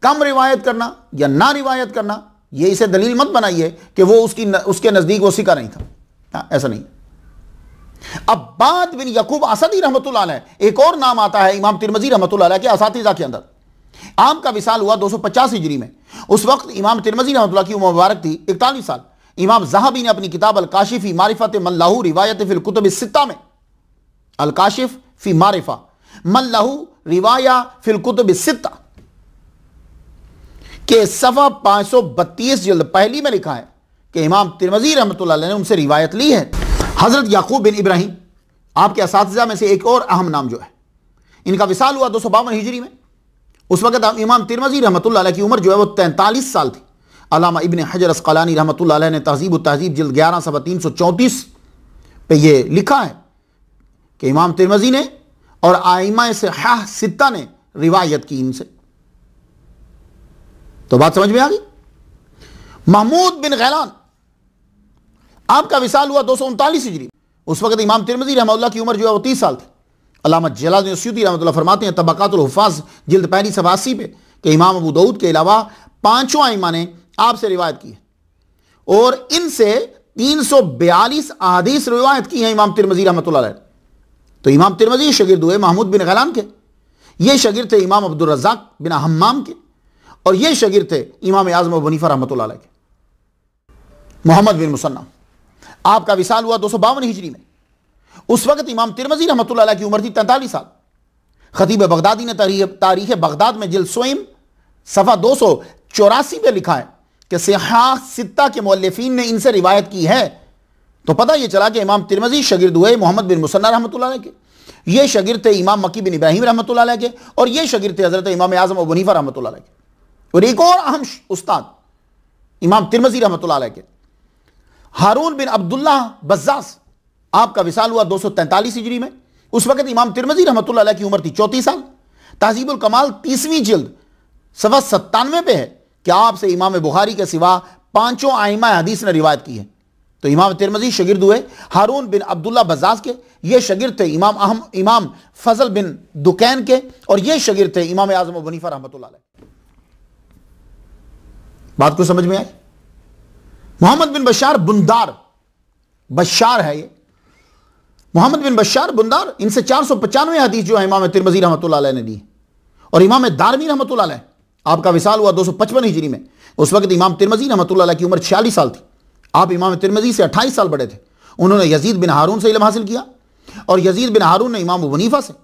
[SPEAKER 1] कम रिवायत करना या ना रिवायत करना ये इसे दलील मत बनाइए कि वो उसके नज़दीक वो सिका नहीं था। ऐसा नहीं। अब्बाद बिन यकूब असदी रहमतुल्लाह अलैह एक और नाम आता है इमाम तिरमिज़ी रहमतुल्लाह अलैह के असातिज़ा के अंदर। आपका विसाल हुआ 250 हिजरी में। उस वक्त इमाम तिरमिज़ी रहमतुल्लाह की उम्र मुबारक थी 41 साल। इमाम ज़हाबी ने अपनी किताब अल-काशिफ़ फ़ी मारिफ़त मन लहू रिवायत फ़िल कुतुब सित्ता में, अल-काशिफ़ फ़ी मारिफ़ा मन लहू रिवाया फ़िल कुतुब सित्ता के सफ़ा 532 जल्द पहली में लिखा है कि इमाम तिरमिज़ी रहमतुल्लाह अलैह ने उनसे रिवायत ली है। हज़रत याकूब बिन इब्राहिम आपके असातिज़ा में से एक और अहम नाम जो है, इनका विसाल हुआ 252 हिजरी में। उस वक्त इमाम तिरमिज़ी रहमतुल्लाह अलैह की उम्र जो है वो 43 साल थी। अल्लामा इब्न हजर अस्क़लानी रहमतुल्लाह अलैह ने तहज़ीब तहज़ीब जिल्द 11 सफ़ा 334 पे ये लिखा है कि इमाम तिरमिज़ी ने और आइमा सिहाह सित्ता ने रिवायत की इनसे। तो बात समझ में आ गई। महमूद बिन गैलान आपका विसाल हुआ 239 हिजरी। उस वक्त इमाम तिरमिज़ी रहमतुल्लाह की उम्र जो है वो 30 साल थी। अल्लामा जलालुद्दीन सुयूती रहमतुल्लाह फरमाते हैं तबक़ातुल हुफ़ाज़ जिल्द पहली सफ़ा 80 पे कि इमाम अबू दाऊद के अलावा 5 आइमा ने आपसे रिवायत की है और इनसे 342 अहादीस रिवायत की हैं इमाम तिरमिज़ी रहमतुल्लाह अलैह। तो इमाम तिरमिज़ी शागिर्द हुए महमूद बिन गैलान के, ये शागिर्द थे इमाम अब्दुर रज़्ज़ाक़ बिन हम्माम के और ये शागिर्द थे इमाम आज़म अबू हनीफा रहमतुल्लाह अलैह के। मोहम्मद बिन मुसन्ना आपका विसाल हुआ 252 हिजरी में। उस वक्त इमाम तिरमिज़ी रहमतुल्लाह अलैह की उम्र थी 43 साल। खतीब बगदादी ने तारीख बगदाद में जिल्द सोइम सफ़ा 284 पे लिखा है कि सिहाह सित्ता के मुअल्लिफीन ने इनसे रिवायत की है। तो पता यह चला कि इमाम तिरमिज़ी शागिर्द हुए मोहम्मद बिन मुसन्ना रहमतुल्लाह अलैह के, ये शागिर्द थे इमाम मक्की बिन इब्राहिम रहमतुल्लाह अलैह के, और ये शागिर्द थे हज़रत इमाम आज़म अबू हनीफा रहमतुल्लाह अलैह के। और एक और अहम उस्ताद इमाम तिरमिज़ी रहमतुल्लाह अलैह के हारून बिन अब्दुल्लाह बज़्ज़ाज़, आपका विसाल हुआ 243 हिजरी में। उस वक्त इमाम तिरमिज़ी रहमतुल्लाह अलैह की उम्र थी 34 साल। तहज़ीबुल कमाल 30वीं जिल्द सफ़ा 97 पे है कि आपसे इमाम बुखारी के सिवा 5 आइमा हदीस ने रिवायत की है। तो इमाम तिरमिज़ी शागिर्द हुए हारून बिन अब्दुल्लाह बज़्ज़ाज़ के, ये शागिर्द थे इमाम फजल बिन दुकैन के, और ये शागिर्द थे इमाम आज़म अबू हनीफा रहमतुल्लाह अलैह। बात को समझ में आई? मोहम्मद बिन बशार बुंदार, बशार है ये मोहम्मद बिन बशार बुंदार, इनसे 495 हदीस जो है इमाम तिरमिज़ी रहमतुल्लाह अलैह ने दी। और इमाम दारमी रहमतुल्लाह अलैह, आपका विसाल हुआ 255 हिजरी में। उस वक्त इमाम तिरमिज़ी रहमतुल्लाह अलैह की उम्र 46 साल थी। आप इमाम तिरमिज़ी से 28 साल बड़े थे। उन्होंने यजीद बिन हारून से इल्म हासिल किया, और यजीद बिन हारून ने इमाम अबू हनीफा से।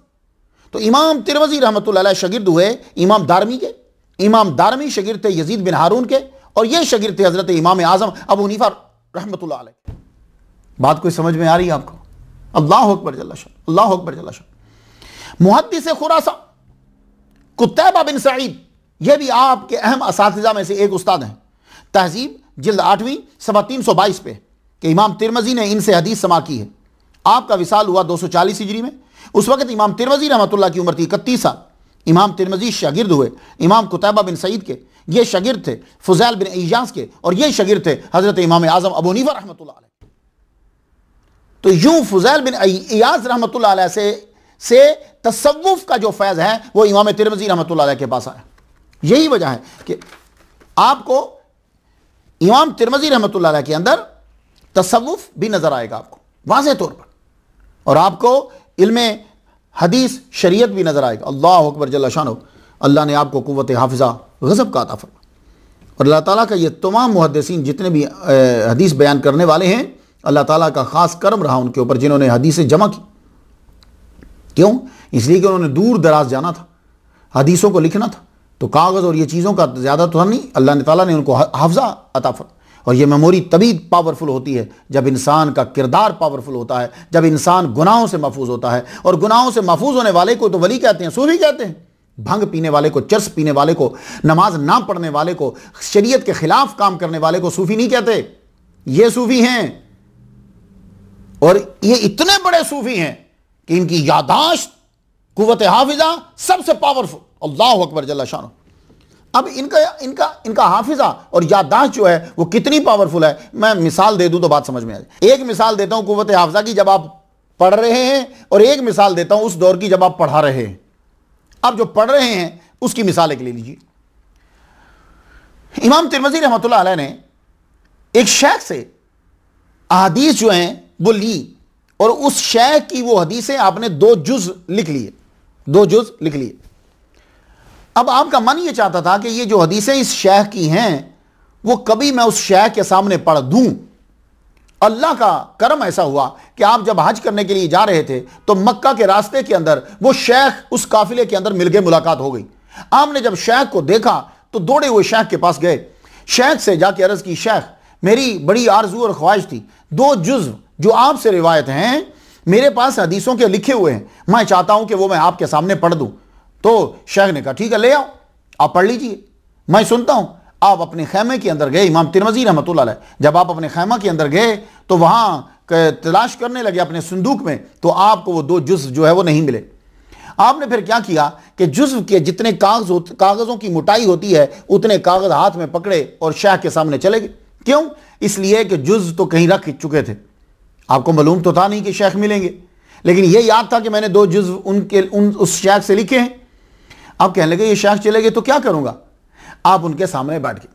[SPEAKER 1] तो इमाम तिरमिज़ी रहमतुल्लाह अलैह शागिर्द हुए इमाम दारमी के। इमाम दारमी शागिर्द थे यजीद बिन हारून के, और ये शागिर्द थे हज़रत इमाम आज़म अबू हनीफा रहमतुल्लाह अलैह। बात कोई समझ में आ रही है आपको? अल्लाहु अकबर जल्ला शान, अल्लाहु अकबर जल्ला शान। मुहद्दिस खुरासा कुतैबा बिन सईद, ये भी आपके अहम असातिज़ा में से एक उस्ताद हैं। तहज़ीब जिल्द 8वीं सफ़ा 322 पे कि इमाम तिरमिज़ी ने इनसे हदीस समा की है। आपका विसाल हुआ 240 हिजरी में। उस वक्त इमाम तिरमिज़ी रहमतुल्लाह की उम्र थी 31 साल। इमाम तिरमिज़ी शागिर्द हुए इमाम कुतैबा बिन सईद के, ये शागिर्द थे फुज़ैल बिन इयास के, और ये शागिर्द थे हज़रत इमाम आज़म अबू हनीफा रहमतुल्लाह अलैह। तो यूं फुज़ैल बिन इयास रहमतुल्लाह अलैह से तसव्वुफ का जो फैज़ है वो इमाम तिरमिज़ी रहमतुल्लाह अलैह के पास आया। यही वजह है कि आपको इमाम तिरमिज़ी रहमतुल्लाह अलैह के अंदर तसव्वुफ भी नजर आएगा आपको वाज़ेह तौर पर, और आपको इल्म हदीस शरीयत भी नजर आएगा। अल्लाह अकबर जल्ला शानो। अल्लाह ने आपको कुव्वत हाफिज़ा गज़ब का अता फरमा। और अल्लाह ताला का ये तमाम मुहद्दिसीन जितने भी हदीस बयान करने वाले हैं, अल्लाह ताला का ख़ास करम रहा उनके ऊपर जिन्होंने हदीसें जमा की। क्यों? इसलिए कि उन्होंने दूर दराज जाना था, हदीसों को लिखना था, तो कागज़ और ये चीज़ों का ज़्यादा तो नहीं, अल्लाह ताला ने उनको हाफ़ज़ा अता फरमा। और ये मेमोरी तभी पावरफुल होती है जब इंसान का किरदार पावरफुल होता है, जब इंसान गुनाहों से महफूज होता है। और गुनाहों से महफूज होने वाले को तो वली कहते हैं, सूफी कहते हैं। भंग पीने वाले को, चर्स पीने वाले को, नमाज ना पढ़ने वाले को, शरीयत के खिलाफ काम करने वाले को सूफी नहीं कहते। ये सूफी हैं, और ये इतने बड़े सूफी हैं कि इनकी यादाश्त, कुव्वत हाफिज़ा सबसे पावरफुल। अल्लाहु अकबर जल्ला शानो। अब इनका हाफिज़ा और यादाश्त जो है वो कितनी पावरफुल है, मैं मिसाल दे दूं तो बात समझ में आ जाए। एक मिसाल देता हूं कुव्वत हाफिज़ा की जब आप पढ़ रहे हैं, और एक मिसाल देता हूं उस दौर की जब आप पढ़ा रहे हैं। अब जो पढ़ रहे हैं उसकी मिसाल एक ले लीजिए। इमाम तिरमिज़ी रहमतुल्लाह अलैह ने एक शेख से अहादीस जो हैं वो ली, और उस शेख की वो हदीसें आपने 2 जुज़ लिख लिए, 2 जुज़ लिख लिए। अब आपका मन ये चाहता था कि ये जो हदीसें इस शेख की हैं वो कभी मैं उस शेख के सामने पढ़ दूं। अल्लाह का करम ऐसा हुआ कि आप जब हज करने के लिए जा रहे थे तो मक्का के रास्ते के अंदर वो शेख उस काफिले के अंदर मिल गए, मुलाकात हो गई। आपने जब शेख को देखा तो दौड़े हुए शेख के पास गए, शेख से जाके अर्ज की, शेख मेरी बड़ी आरजू और ख्वाहिश थी, 2 जुज़ जो आपसे रिवायत हैं मेरे पास हदीसों के लिखे हुए हैं, मैं चाहता हूं कि वो मैं आपके सामने पढ़ दूं। तो शेख ने कहा ठीक है ले आओ, आप पढ़ लीजिए, मैं सुनता हूं। आप अपने खैमे के अंदर गए, इमाम तिरमिज़ी रहमतुल्लाह अलैह जब आप अपने खैमा के अंदर गए तो वहां तलाश करने लगे अपने संदूक में, तो आपको वो 2 जुज़ जो है वो नहीं मिले। आपने फिर क्या किया कि जुज़ के जितने कागज़ों की मोटाई होती है उतने कागज़ हाथ में पकड़े और शेख के सामने चले गए। क्यों? इसलिए कि जुज़ तो कहीं रख चुके थे, आपको मालूम तो था नहीं कि शेख मिलेंगे, लेकिन ये याद था कि मैंने 2 जुज़ उस शेख से लिखे हैं। आप कहने लगे ये शेख चले गए तो क्या करूंगा? आप उनके सामने बैठ गए,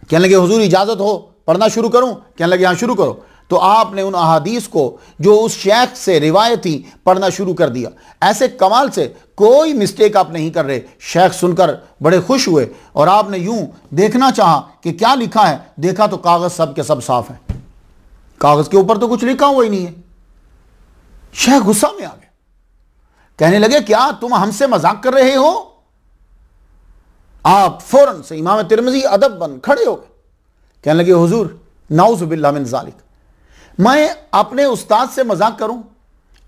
[SPEAKER 1] कहने लगे हुजूर इजाज़त हो पढ़ना शुरू करूं? कहने लगे हाँ शुरू करो। तो आपने उन अहादीस को जो उस शेख से रिवायत थी पढ़ना शुरू कर दिया। ऐसे कमाल से कोई मिस्टेक आप नहीं कर रहे। शेख सुनकर बड़े खुश हुए, और आपने यूं देखना चाहा कि क्या लिखा है, देखा तो कागज़ सब के सब साफ है। कागज के ऊपर तो कुछ लिखा हुआ ही नहीं है। शेख गुस्सा में आ गए, कहने लगे क्या तुम हमसे मजाक कर रहे हो? आप फौरन से इमाम तिरमिज़ी अदब बन खड़े हो गए, कहने लगे हुजूर नाउज़ु बिल्लाह मिन ज़ालिक, मैं अपने उस्ताद से मजाक करूं,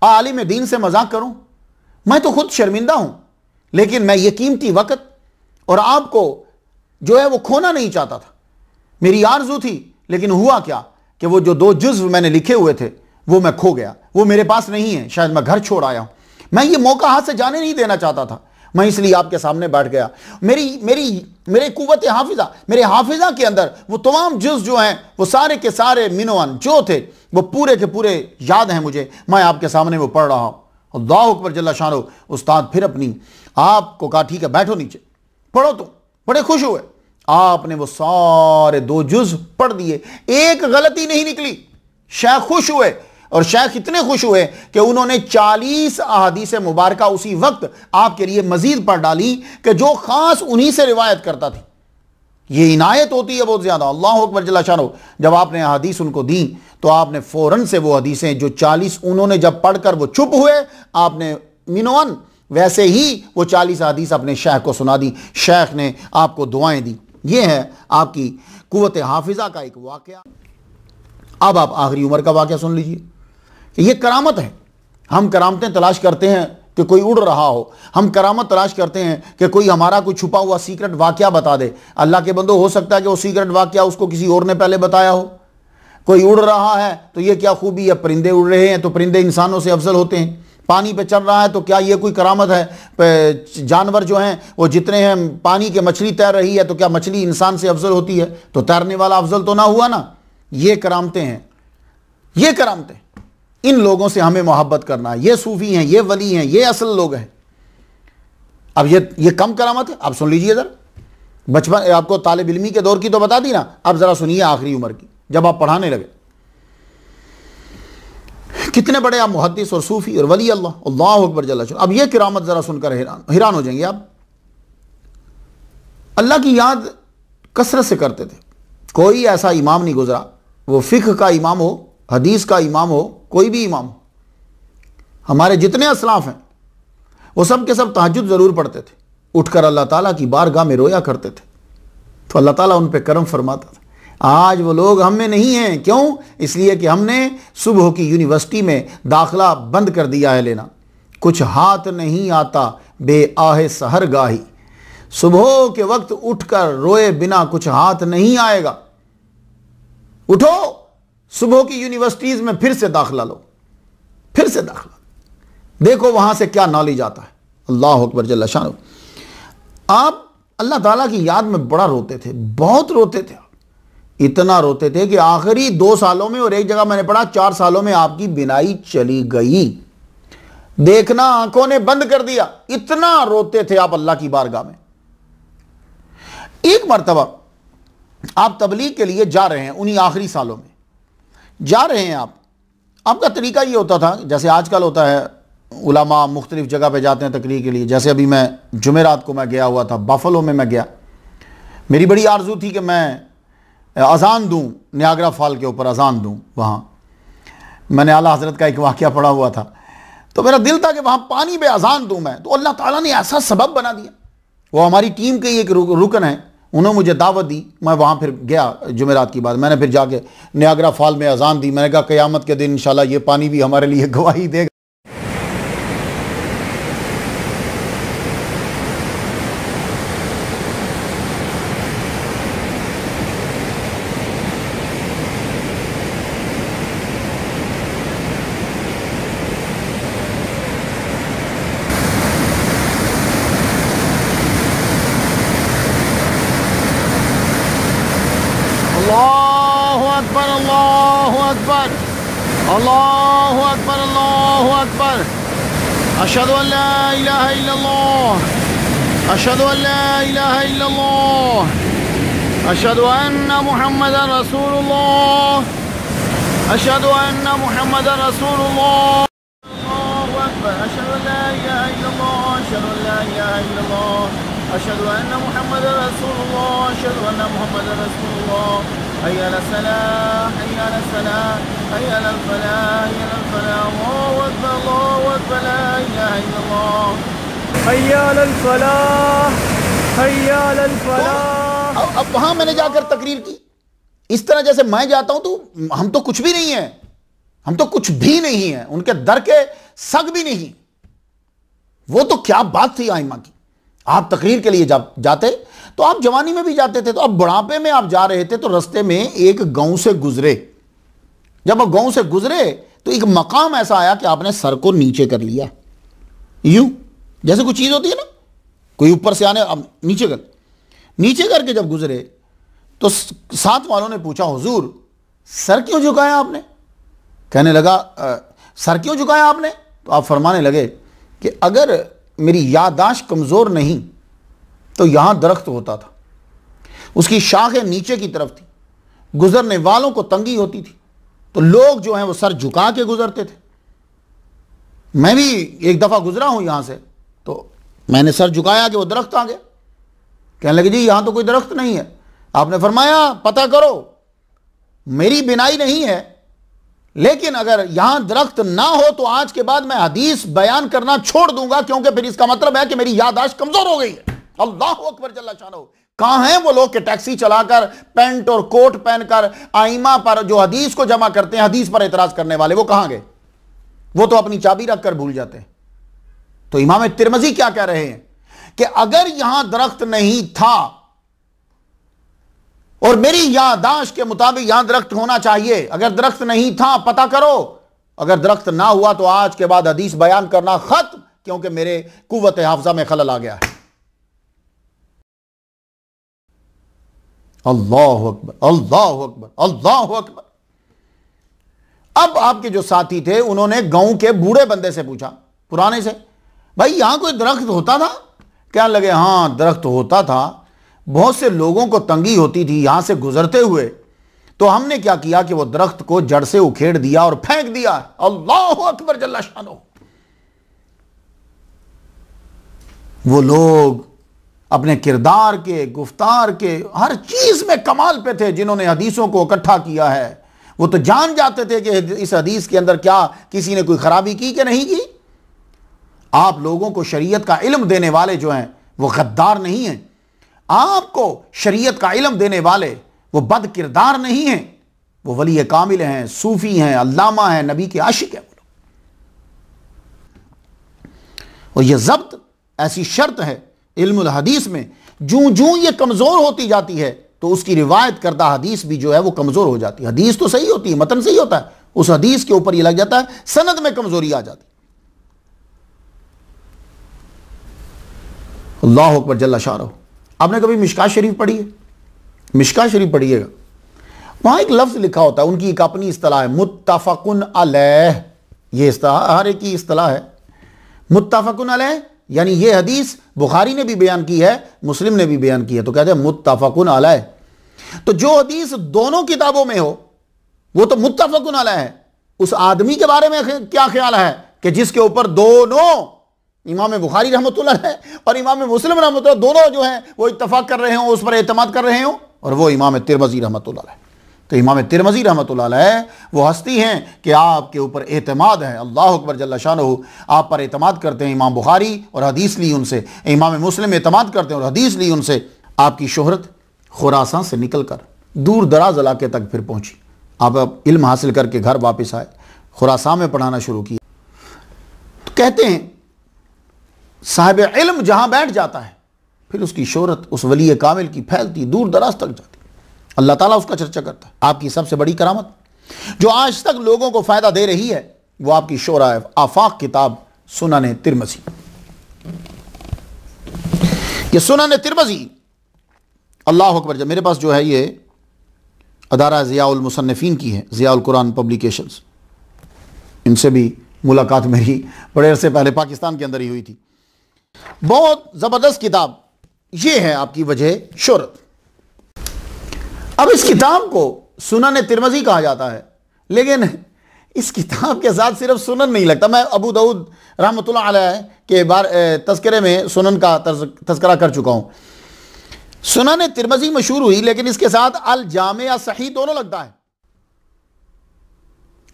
[SPEAKER 1] आलिम दीन से मजाक करूं? मैं तो खुद शर्मिंदा हूं, लेकिन मैं ये कीमती वक्त और आपको जो है वो खोना नहीं चाहता था। मेरी आरजू थी, लेकिन हुआ क्या कि वो जो 2 जुज़्व मैंने लिखे हुए थे वो मैं खो गया, वो मेरे पास नहीं है, शायद मैं घर छोड़ आया हूं। मैं ये मौका हाथ से जाने नहीं देना चाहता था, मैं इसलिए आपके सामने बैठ गया। मेरे कुव्वत हाफिजा, मेरे हाफिजा के अंदर वो तमाम जुज़ जो हैं वो सारे के सारे मिनोअन जो थे वो पूरे के पूरे याद हैं मुझे, मैं आपके सामने वो पढ़ रहा हूं। अल्लाहु अकबर जल्ला शानो। उस्ताद फिर अपनी आपको कहा ठीक है बैठो नीचे, पढ़ो तुम। बड़े खुश हुए, आपने वो सारे 2 जुज़ पढ़ दिए, एक गलती नहीं निकली। शेख खुश हुए, और शेख इतने खुश हुए कि उन्होंने 40 अहादीस मुबारका उसी वक्त आपके लिए मजीद पढ़ डाली कि जो खास उन्हीं से रिवायत करता थी। ये इनायत होती है बहुत ज्यादा। अल्लाह अकबर जल्ला शानो। जब आपने हदीस उनको दी तो आपने फौरन से वो हदीसें जो 40 उन्होंने जब पढ़कर वो चुप हुए, आपने मिनोअन वैसे ही वो 40 हदीस अपने शेख को सुना दी। शेख ने आपको दुआएं दी। ये है आपकी कुव्वत हाफिजा का एक वाकया। अब आप आखिरी उम्र का वाकया सुन लीजिए कि ये करामत है। हम करामतें तलाश करते हैं कि कोई उड़ रहा हो, हम करामत तलाश करते हैं कि कोई हमारा कोई छुपा हुआ सीक्रेट वाकया बता दे। अल्लाह के बंदो, हो सकता है कि वो सीक्रेट वाकया उसको किसी और ने पहले बताया हो। कोई उड़ रहा है तो ये क्या खूबी है, परिंदे उड़ रहे हैं तो परिंदे इंसानों से अफजल होते हैं। पानी पे चल रहा है तो क्या ये कोई करामत है? जानवर जो हैं वो जितने हैं, पानी के मछली तैर रही है तो क्या मछली इंसान से अफजल होती है? तो तैरने वाला अफजल तो ना हुआ ना। ये करामतें हैं, ये करामतें। इन लोगों से हमें मोहब्बत करना है। ये सूफी हैं, ये वली हैं, ये असल लोग हैं। अब ये कम करामत है? आप सुन लीजिए जरा। बचपन आपको तालिब इल्मी के दौर की तो बता दी ना, अब जरा सुनिए आखिरी उम्र की, जब आप पढ़ाने लगे। कितने बड़े आप मुहद्दिस और सूफी और वली अल्लाह, अल्लाह अकबर जल्ला शान। अब ये करामत जरा सुनकर हैरान हो जाएंगे आप। अल्लाह की याद कसरत से करते थे। कोई ऐसा इमाम नहीं गुजरा, वो फिक्र का इमाम हो, हदीस का इमाम हो, कोई भी इमाम हो। हमारे जितने असलाफ हैं वो सब के सब तहज्जुद ज़रूर पढ़ते थे, उठकर अल्लाह ताला की बारगाह में रोया करते थे, तो अल्लाह ताला उन पे करम फरमाता था। आज वो लोग हम में नहीं हैं। क्यों? इसलिए कि हमने सुबह की यूनिवर्सिटी में दाखिला बंद कर दिया है लेना। कुछ हाथ नहीं आता बे आहे सहर गाही। सुबह के वक्त उठकर रोए बिना कुछ हाथ नहीं आएगा। उठो, सुबह की यूनिवर्सिटीज में फिर से दाखिला लो, फिर से दाखिला, देखो वहां से क्या नॉलेज आता है। अल्लाह अकबर जल्ला शान। आप अल्लाह ताला की याद में बड़ा रोते थे, बहुत रोते थे। इतना रोते थे कि आखिरी 2 सालों में, और एक जगह मैंने पढ़ा 4 सालों में आपकी बिनाई चली गई, देखना आंखों ने बंद कर दिया। इतना रोते थे आप अल्लाह की बारगाह में। एक मर्तबा आप तबलीग के लिए जा रहे हैं, उन्हीं आखिरी सालों में जा रहे हैं आप। आपका तरीका ये होता था, जैसे आजकल होता है, उलमा मुख्तलिफ जगह पे जाते हैं तकरीर के लिए। जैसे अभी मैं जुमेरात को मैं गया हुआ था, बफलो में मैं गया। मेरी बड़ी आरजू थी कि मैं अजान दूं, नियाग्रा फॉल के ऊपर अजान दूं। वहाँ मैंने आला हजरत का एक वाक़या पढ़ा हुआ था, तो मेरा दिल था कि वहाँ पानी में अजान दूं मैं। तो अल्लाह ताला ने ऐसा सबब बना दिया। वो हमारी टीम के एक रुकन है, उन्होंने मुझे दावत दी। मैं वहाँ फिर गया जुमेरात की बाद, मैंने फिर जाके नियाग्रा फॉल में अजान दी। मैंने कहा क़यामत के दिन इंशाल्लाह ये पानी भी हमारे लिए गवाही देगा। अल्लाहु अकबर, अल्लाहु अकबर, अल्लाहु अकबर, अल्लाहु अकबर। अशहदु अल्ला इलाहा इल्लल्लाह, अशहदु अल्ला इलाहा इल्लल्लाह, अशहदु अन्ना मुहम्मदन रसूलुल्लाह, अशहदु अन्ना मुहम्मदन रसूलुल्लाह। अल्लाहु अकबर। अशहदु अल्ला इलाहा इल्लल्लाह, अशहदु अल्ला इलाहा इल्लल्लाह, अशहदु अन्ना मुहम्मदन रसूलुल्लाह, अशहदु अन्ना मुहम्मदन रसूलुल्लाह, हय्या अलल सलाह, हय्या अलल सलाह, हय्या अलल फलाह, हय्या अलल फलाह, अल्लाहु अकबर, अल्लाहु अकबर, ला इलाहा इल्लल्लाह,
[SPEAKER 2] हय्या अलल फलाह, हय्या अलल फलाह।
[SPEAKER 1] अब वहां मैंने जाकर तकरीर की, इस तरह जैसे मैं जाता हूं तो हम तो कुछ भी नहीं है, हम तो कुछ भी नहीं है, उनके दर के सग भी नहीं। वो तो क्या बात थी आइमा की। आप तकरीर के लिए जाते तो आप जवानी में भी जाते थे, तो अब बुढ़ापे में आप जा रहे थे तो रास्ते में एक गांव से गुजरे। जब आप गांव से गुजरे तो एक मकाम ऐसा आया कि आपने सर को नीचे कर लिया, यूं जैसे कुछ चीज होती है ना, कोई ऊपर से आने, अब नीचे करके जब गुजरे तो साथ वालों ने पूछा, हुजूर सर क्यों झुकाया आपने? कहने लगा सर क्यों झुकाया आपने? तो आप फरमाने लगे कि अगर मेरी याददाश्त कमज़ोर नहीं तो यहां दरख्त होता था, उसकी शाखें नीचे की तरफ थी, गुजरने वालों को तंगी होती थी, तो लोग जो हैं वो सर झुका के गुजरते थे। मैं भी एक दफ़ा गुजरा हूं यहां से, तो मैंने सर झुकाया कि वो दरख्त आ गया। कहने लगे जी यहां तो कोई दरख्त नहीं है। आपने फरमाया पता करो, मेरी बिनाई नहीं है, लेकिन अगर यहां दरख्त ना हो तो आज के बाद मैं हदीस बयान करना छोड़ दूंगा, क्योंकि फिर इसका मतलब है कि मेरी याददाश्त कमजोर हो गई है। अल्लाह अकबर जल्ला शानहू। कहां हैं वो लोग कि टैक्सी चलाकर पैंट और कोट पहनकर आइमा पर जो हदीस को जमा करते हैं, हदीस पर एतराज करने वाले, वो कहां गए? वो तो अपनी चाबी रखकर भूल जाते हैं। तो इमाम तिरमिज़ी क्या कह रहे हैं कि अगर यहां दरख्त नहीं था और मेरी याददाश्त के मुताबिक यहां दरख्त होना चाहिए, अगर दरख्त नहीं था पता करो, अगर दरख्त ना हुआ तो आज के बाद हदीस बयान करना खत्म, क्योंकि मेरे कुव्वत हाफजा में खलल आ गया है। अल्लाह अकबर, अल्लाह अकबर, अल्लाह अकबर। अब आपके जो साथी थे उन्होंने गांव के बूढ़े बंदे से पूछा, पुराने से, भाई यहां कोई दरख्त होता था? क्या लगे, हां दरख्त होता था, बहुत से लोगों को तंगी होती थी यहां से गुजरते हुए, तो हमने क्या किया कि वो दरख्त को जड़ से उखेड़ दिया और फेंक दिया। अल्लाह अकबर जल्ला शानो। वो लोग अपने किरदार के, गुफ्तार के, हर चीज में कमाल पे थे जिन्होंने हदीसों को इकट्ठा किया है। वो तो जान जाते थे कि इस हदीस के अंदर क्या किसी ने कोई खराबी की कि नहीं की। आप लोगों को शरीयत का इल्म देने वाले जो हैं वो गद्दार नहीं हैं, आपको शरीयत का इल्म देने वाले वो बद किरदार नहीं हैं, वो वली कामिल हैं, सूफी हैं, अल्लामा हैं, नबी के आशिक हैं। और ये जब्त ऐसी शर्त है इल्मुल हदीस में, जूं जूं ये कमजोर होती जाती है तो उसकी रिवायत करदा हदीस भी जो है वो कमजोर हो जाती है। हदीस तो सही होती है, मतन सही होता है, उस हदीस के ऊपर ये लग जाता है, सनद में कमजोरी आ जाती। अल्लाह अकबर जल्ला शानो। आपने कभी मिशकात शरीफ पढ़ी है? मिशकात शरीफ पढ़िएगा, वहां एक लफ्ज लिखा होता है, उनकी एक अपनी इस्तलाह है, मुत्तफकुन अलैह। ये इस्तलाह हर एक की इस्तलाह है, मुत्तफकुन अलैह, यानी ये हदीस बुखारी ने भी बयान की है, मुस्लिम ने भी बयान की है, तो कहते हैं मुत्तफकुन अलैह। तो जो हदीस दोनों किताबों में हो वो तो मुत्तफकुन अलैह है। उस आदमी के बारे में क्या ख्याल है कि जिसके ऊपर दोनों इमाम बुखारी रहमतुल्लाह अलैह और इमाम मुस्लिम रहमतुल्लाह दोनों जो हैं वो इत्तफाक कर रहे हो, उस पर एतमाद कर रहे हो, और वो इमाम तिरमिज़ी रहमतुल्लाह अलैह। तो इमाम तिरमिज़ी रहमतुल्लाह अलैह वो हस्ती हैं कि आपके ऊपर एतमाद है। अल्लाह अकबर जल्ला शानहू। आप पर एतमाद करते हैं इमाम बुखारी और हदीस ली उनसे, इमाम मुस्लिम एतमाद करते हैं और हदीस ली उनसे। आपकी शोहरत खुरासान से निकल कर दूर दराज इलाके तक फिर पहुंची। आप इल्म हासिल करके घर वापस आए, खुरासान में पढ़ाना शुरू किया। तो कहते हैं साहिब इल्म जहां बैठ जाता है फिर उसकी शोहरत उस वली कामिल की फैलती, दूर दराज तक जाती, अल्लाह ताला उसका चर्चा करता है। आपकी सबसे बड़ी करामत जो आज तक लोगों को फायदा दे रही है वो आपकी शोरा आफाक किताब सुनन तिरमिज़ी। ये सुनन तिरमिज़ी, अल्लाह अकबर, जब मेरे पास जो है ये अदारा ज़ियाउल मुसन्निफ़ीन की है, ज़ियाउल कुरान पब्लिकेशंस, इनसे भी मुलाकात मेरी बड़े अरसे पहले पाकिस्तान के अंदर ही हुई थी। बहुत ज़बरदस्त किताब, ये है आपकी वजह शोहरत। अब इस किताब को सुनन तिरमिज़ी कहा जाता है, लेकिन इस किताब के साथ सिर्फ सुनन नहीं लगता। मैं अबू दाऊद रहमतुल्लाह अलैह के बार तज़किरे में सुनन का तज़किरा कर चुका हूँ। सुनन तिरमिज़ी मशहूर हुई, लेकिन इसके साथ अल जामे सही दोनों लगता है।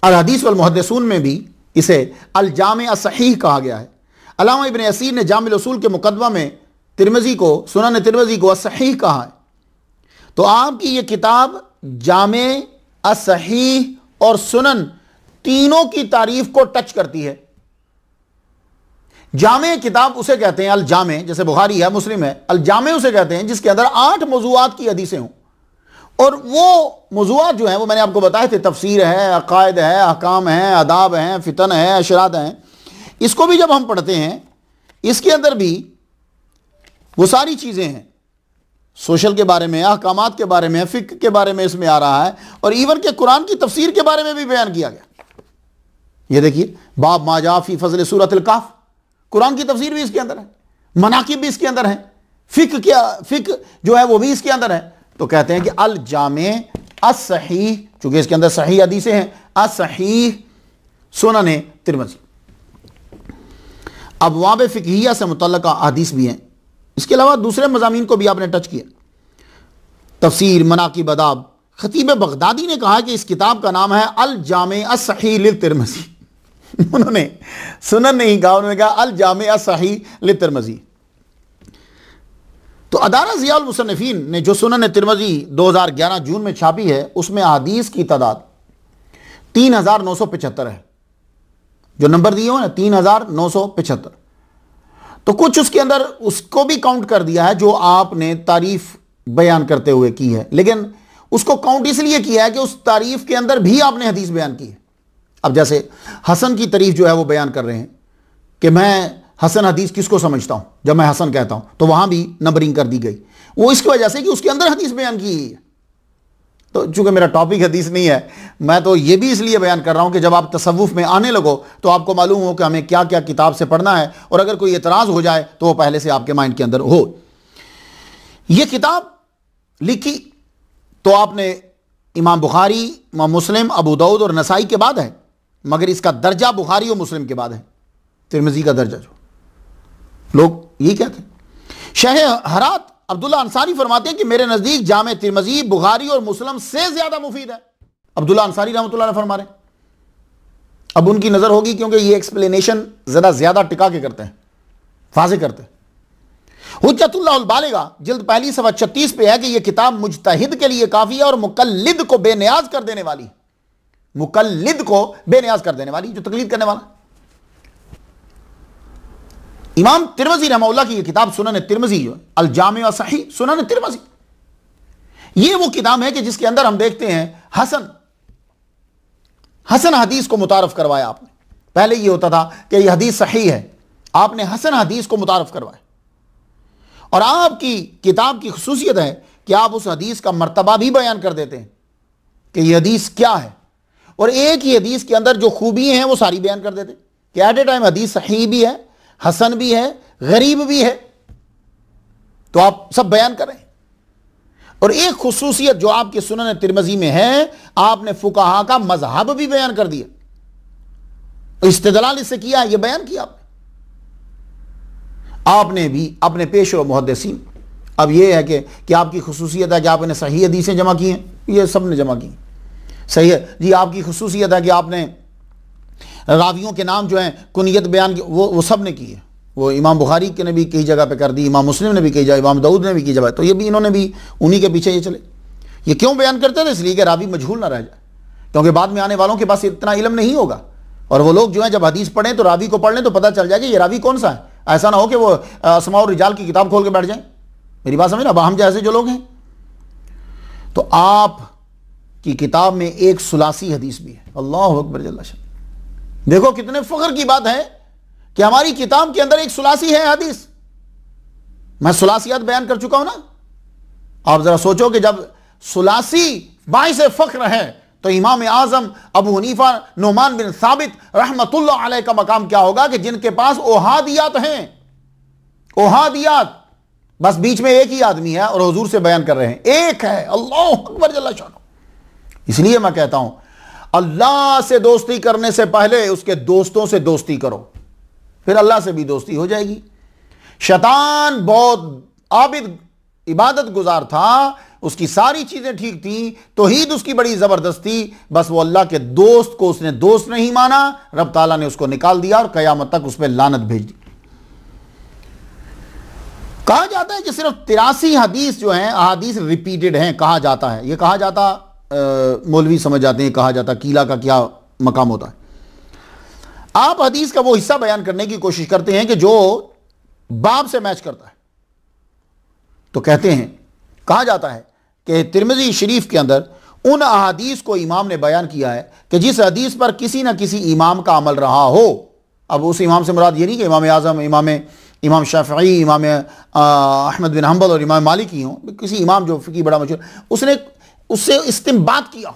[SPEAKER 1] अल हदीस वल मुहद्दिसून में भी इसे अल जामे सही कहा गया है। अल्लामा इब्न असीर ने जामिल उसूल के मुकदमा में तिरमिज़ी को, सुनन तिरमिज़ी को सही कहा है। तो आपकी ये किताब जामे सही और सुनन तीनों की तारीफ को टच करती है। जामे किताब उसे कहते हैं, अल जामे, जैसे बुखारी है, मुस्लिम है, अल जामे उसे कहते हैं जिसके अंदर 8 मौज़ूआत की हदीसें हों। और वो मौज़ूआत जो हैं वो मैंने आपको बताए थे, तफसीर है, अकायद है, अहकाम है, अदाब हैं, फितन है, अशरात हैं। इसको भी जब हम पढ़ते हैं, इसके अंदर भी वो सारी चीज़ें हैं, सोशल के बारे में, अहकामात के बारे में, फ़िक़्ह के बारे में इसमें आ रहा है, और इवन के कुरान की तफसीर के बारे में भी बयान किया गया। ये देखिए, बाब माजाफ़ी फ़ज़ल सूरतुल कहफ़, कुरान की तफसीर भी इसके अंदर है, मनाकिब भी इसके अंदर है, फ़िक़्ह जो है वो भी इसके अंदर है। तो कहते हैं कि अल जामे सही, चूंकि इसके अंदर सही हदीसें हैं, सही सुनन तिरमिज़ी। अबवाब फ़िक़हिया से मुतल्लिक़ हदीस भी हैं। इसके अलावा दूसरे मज़ामीन को भी आपने टच किया, तफसीर, मनाकिब, अदाब। खतीब बगदादी ने कहा कि इस किताब का नाम है अल जामे सही लिल तिरमिज़ी। उन्होंने सुनन नहीं कहा, उन्होंने कहा अल जामे सही लिल तिरमिज़ी। तो अदारा ज़ियाउल मुसन्निफ़ीन ने जो सुनन तिरमिज़ी 2011 जून में छापी है, उसमें हदीस की तादाद 3975 है। जो नंबर दिए हो ना, 3975। तो कुछ उसके अंदर उसको भी काउंट कर दिया है जो आपने तारीफ बयान करते हुए की है, लेकिन उसको काउंट इसलिए किया है कि उस तारीफ के अंदर भी आपने हदीस बयान की है। अब जैसे हसन की तारीफ जो है वो बयान कर रहे हैं कि मैं हसन हदीस किसको समझता हूं, जब मैं हसन कहता हूं तो वहां भी नंबरिंग कर दी गई, वो इसकी वजह से कि उसके अंदर हदीस बयान की है। तो चूंकि मेरा टॉपिक हदीस नहीं है, मैं तो ये भी इसलिए बयान कर रहा हूं कि जब आप तसव्वुफ में आने लगो तो आपको मालूम हो कि हमें क्या क्या किताब से पढ़ना है, और अगर कोई एतराज़ हो जाए तो वो पहले से आपके माइंड के अंदर हो। ये किताब लिखी तो आपने इमाम बुखारी, इमाम मुस्लिम, अबू दाऊद और नसाई के बाद है, मगर इसका दर्जा बुखारी और मुस्लिम के बाद है, तिरमिज़ी का दर्जा। जो लोग यही कहते हैं। शह हरात अब्दुल्ला अंसारी फरमाते हैं कि मेरे नज़दीक जामे तिरमिज़ी बुखारी और मुस्लिम से ज़्यादा मुफीद है। अब्दुल्ला अंसारी रहमतुल्लाह अलैह फरमा रहे हैं। अब उनकी नज़र होगी क्योंकि ये एक्सप्लेनेशन ज़रा ज़्यादा टिका के करते हैं, वाज़ेह करते हैं। हुज्जतुल्लाह बालिगा जिल्द पहली सफ़ा 36 पे है कि यह किताब मुज्तहिद के लिए काफ़ी है और मुकल्लिद को बेनियाज कर देने वाली, मुकल्लिद को बेनियाज कर देने वाली, जो तकलीद करने वाला। इमाम तिरमिज़ी रहमतुल्लाह की यह किताब सुनन तिरमिज़ी जो अल जामे सही सुनन तिरमिज़ी, ये वो किताब है कि जिसके अंदर हम देखते हैं हसन हदीस को मुतारफ करवाया आपने। पहले ये होता था कि यह हदीस सही है, आपने हसन हदीस को मुतारफ करवाया। और आपकी किताब की खुसूसियत है कि आप उस हदीस का मर्तबा भी बयान कर देते हैं कि यह हदीस क्या है, और एक ही हदीस के अंदर जो खूबी हैं वो सारी बयान कर देते कि एट ए टाइम हदीस सही भी है, हसन भी है, गरीब भी है, तो आप सब बयान करें। और एक खुसूसियत जो आपके सुनन तिरमिज़ी में है, आपने फुकाहा का मजहब भी बयान कर दिया, इस्तिदलाल इससे किया, यह बयान किया आपने भी अपने पेशवा मुहद्दिसीन। अब यह है कि आपकी खुसूसियत है कि आपने सही हदीसें जमा की हैं, ये सब ने जमा की, सही है जी। आपकी खुसूसियत है कि आपने रावियों के नाम जो हैं कुनियत बयान की, वो सब ने की है। वो इमाम बुखारी के ने भी कई जगह पे कर दी, इमाम मुस्लिम ने भी कई जगह, इमाम दाऊद ने भी कई जगह, तो ये भी इन्होंने भी उन्हीं के पीछे ये चले। ये क्यों बयान करते थे? इसलिए कि रावी मजहूल ना रह जाए, क्योंकि बाद में आने वालों के पास इतना इल्म नहीं होगा, और वो लोग जो है जब हदीस पढ़ें तो रावी को पढ़ लें तो पता चल जाएगा ये रावी कौन सा है। ऐसा ना हो कि वो अस्मा और रिजाल की किताब खोल के बैठ जाए। मेरी बात समझ ना, हम जैसे जो लोग हैं। तो आप की किताब में एक सुलासी हदीस भी है। अल्लाह अकबर जल्ला शान। देखो कितने फख्र की बात है कि हमारी किताब के अंदर एक सुलासी है हदीस। मैं सुलासियात बयान कर चुका हूं ना। आप जरा सोचो कि जब सुलासी बाइस फख्र है तो इमाम आजम अबू हनीफा नुमान बिन साबित रहमतुल्लाह अलैह का मकाम क्या होगा कि जिनके पास ओहादियात हैं, ओहादियात, बस बीच में एक ही आदमी है और हुजूर से बयान कर रहे हैं, एक है। अल्लाह अकबर जल्ला शान। इसलिए मैं कहता हूं अल्लाह से दोस्ती करने से पहले उसके दोस्तों से दोस्ती करो, फिर अल्लाह से भी दोस्ती हो जाएगी। शैतान बहुत आबिद इबादत गुजार था, उसकी सारी चीजें ठीक थी, तौहीद उसकी बड़ी जबरदस्त थी, बस वो अल्लाह के दोस्त को उसने दोस्त नहीं माना, रब ताला ने उसको निकाल दिया और कयामत तक उस पर लानत भेज दी। कहा जाता है कि सिर्फ 83 हदीस जो हैं, अहादीस रिपीटेड हैं, कहा जाता है। ये कहा जाता, मौलवी समझ जाते हैं कहा जाता कीला का क्या मकाम होता है। आप हदीस का वो हिस्सा बयान करने की कोशिश करते हैं कि जो बाब से मैच करता है, तो कहते हैं, कहा जाता है कि तिरमिज़ी शरीफ के अंदर उन अहादीस को इमाम ने बयान किया है कि जिस हदीस पर किसी ना किसी इमाम का अमल रहा हो। अब उस इमाम से मुराद ये नहीं कि इमाम आज़म, इमाम शाफ़िई, इमाम अहमद बिन हम्बल और इमाम मालिक ही हों, किसी इमाम जो फ़िक़ी बड़ा मशहूर, उसने उससे इस्तिंबात किया।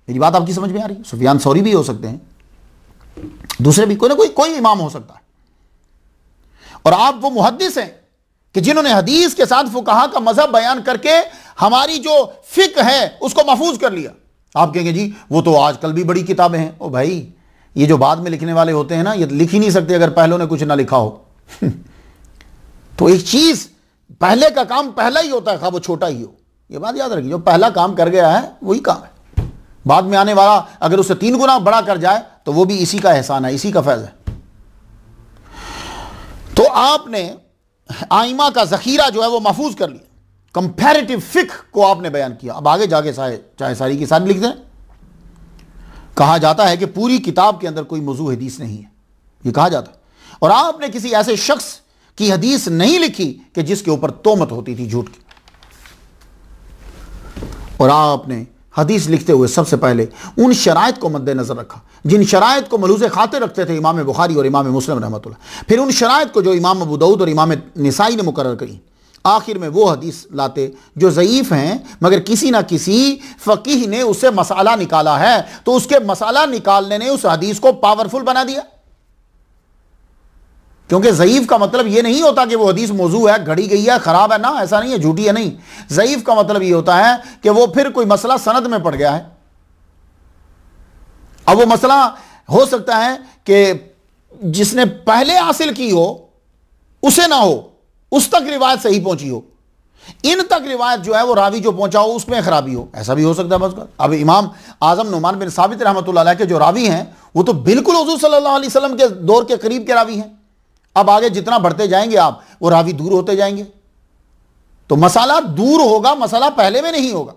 [SPEAKER 1] मेरी बात आपकी समझ में आ रही है? सुफियान सौरी भी हो सकते हैं, दूसरे भी, कोई ना कोई इमाम हो सकता है। और आप वो मुहद्दिस हैं कि जिन्होंने हदीस के साथ फुकहा का मजहब बयान करके हमारी जो फिक्र है उसको महफूज कर लिया। आप कहेंगे जी वो तो आजकल भी बड़ी किताबें हैं। ओ भाई, ये जो बाद में लिखने वाले होते हैं ना, ये लिख ही नहीं सकते अगर पहलों ने कुछ ना लिखा हो। तो एक चीज, पहले का काम पहला ही होता है, खा वो छोटा ही हो। ये बात याद रखिए, जो पहला काम कर गया है वही काम है। बाद में आने वाला अगर उससे 3 गुना बड़ा कर जाए तो वो भी इसी का एहसान है, इसी का फैज़ है। तो आपने आइमा का जखीरा जो है वो महफूज कर लिया, कंपैरेटिव फिक्र को आपने बयान किया। अब आगे जाके चाहे सारी की सारी लिख दें। कहा जाता है कि पूरी किताब के अंदर कोई मौजू हदीस नहीं है, ये कहा जाता है। और आपने किसी ऐसे शख्स की हदीस नहीं लिखी कि जिसके ऊपर तोहमत होती थी झूठ की। और आपने हदीस लिखते हुए सबसे पहले उन शराइत को मद्देनजर रखा जिन शराइत को मलूज़ खातिर रखते थे इमाम बुखारी और इमाम मुस्लिम रहमतुल्लाह। फिर उन शराइत को जो इमाम अबू दाऊद और इमाम निसाई ने मुकर्रर करी। आखिर में वो हदीस लाते जो ज़ईफ़ हैं, मगर किसी ना किसी फ़कीह ने उससे मसाला निकाला है, तो उसके मसाला निकालने ने उस हदीस को पावरफुल बना दिया। क्योंकि ज़ईफ़ का मतलब ये नहीं होता कि वो हदीस मौजू है, घड़ी गई है, ख़राब है, ना ऐसा नहीं है, झूठी है नहीं। ज़ईफ़ का मतलब ये होता है कि वो फिर कोई मसला सनद में पड़ गया है। अब वो मसला हो सकता है कि जिसने पहले हासिल की हो उसे ना हो, उस तक रिवायत सही पहुंची हो, इन तक रिवायत जो है वो रावी जो पहुंचा हो उसमें खराबी हो, ऐसा भी हो सकता है। बस अब इमाम आज़म नुमान बिन साबित रहमतुल्लाह अलैह के जो रावी हैं वो तो बिल्कुल हुज़ूर सल्लल्लाहु अलैहि वसल्लम के दौर के करीब के रावी हैं। अब आगे जितना बढ़ते जाएंगे आप, वो रावी दूर होते जाएंगे, तो मसाला दूर होगा, मसाला पहले में नहीं होगा।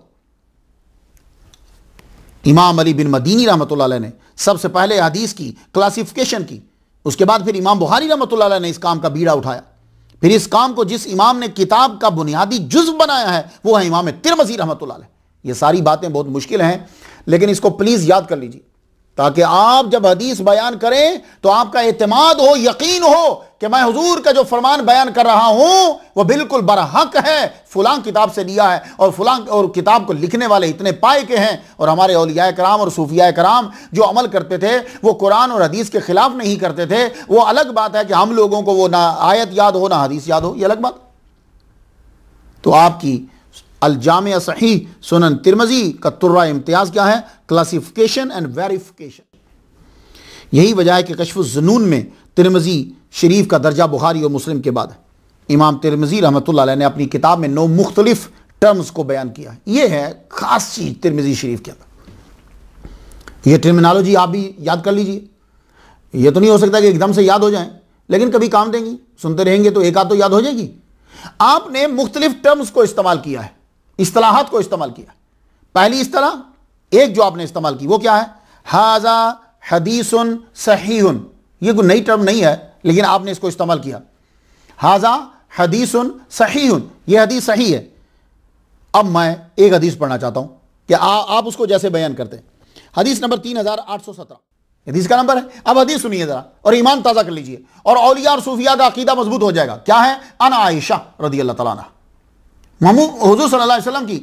[SPEAKER 1] इमाम अली बिन मदीनी रहमतुल्लाह अलैह ने सबसे पहले हदीस की क्लासिफिकेशन की, उसके बाद फिर इमाम बुखारी रहमतुल्लाह अलैह ने इस काम का बीड़ा उठाया। फिर इस काम को जिस इमाम ने किताब का बुनियादी जुज़्व बनाया है वो है इमाम तिरमिज़ी रहमतुल्लाह अलैह। ये सारी बातें बहुत मुश्किल हैं, लेकिन इसको प्लीज़ याद कर लीजिए, ताकि आप जब हदीस बयान करें तो आपका एतमाद हो, यकीन हो कि मैं हुजूर का जो फरमान बयान कर रहा हूं वो बिल्कुल बरहक है, फलां किताब से लिया है, और फलां और किताब को लिखने वाले इतने पाए के हैं। और हमारे औलियाए कराम और सूफियाए कराम जो अमल करते थे वो कुरान और हदीस के खिलाफ नहीं करते थे। वो अलग बात है कि हम लोगों को वो ना आयत याद हो ना हदीस याद हो, ये अलग बात। तो आपकी अल जामिया सही सुनन तिरमिज़ी का तुर्रा इम्तियाज़ क्या है? Classification and verification. यही वजह है कि कश्फ़ुज़ ज़ुनून में तिरमिज़ी शरीफ का दर्जा बुखारी और मुस्लिम के बाद है। इमाम तिरमिज़ी रहमतुल्लाह अलैह ने अपनी किताब में 9 मुख्तलिफ टर्म्स को बयान किया है। ये है ख़ास चीज़ तिरमिज़ी शरीफ के अंदर। ये टर्मिनोलॉजी आप भी याद कर लीजिए। ये तो नहीं हो सकता कि एकदम से याद हो जाए, लेकिन कभी काम देंगी, सुनते रहेंगे तो एक आध तो याद हो जाएगी। आपने मुख्तलिफ टर्म्स को इस्तेमाल किया है, इस्तिलाहात को इस्तेमाल किया। पहली इस्तिलाह एक जो आपने इस्तेमाल की वो क्या है? हाजा हदीसुन सहीहुन। ये कोई नई टर्म नहीं है, लेकिन आपने इसको इस्तेमाल किया। हाजा हदीसुन सहीहुन, ये हदीस सही है। अब मैं एक हदीस पढ़ना चाहता हूं कि आप उसको जैसे बयान करते हैं। हदीस नंबर 3817 हदीस का नंबर है। अब हदीस सुनिए जरा और ईमान ताज़ा कर लीजिए, और औलिया और सूफिया का अकीदा मजबूत हो जाएगा। क्या है? अना आयशा रज़ियल्लाहु तआला अन्हा, हुज़ूर सल्लल्लाहु अलैहि वसल्लम की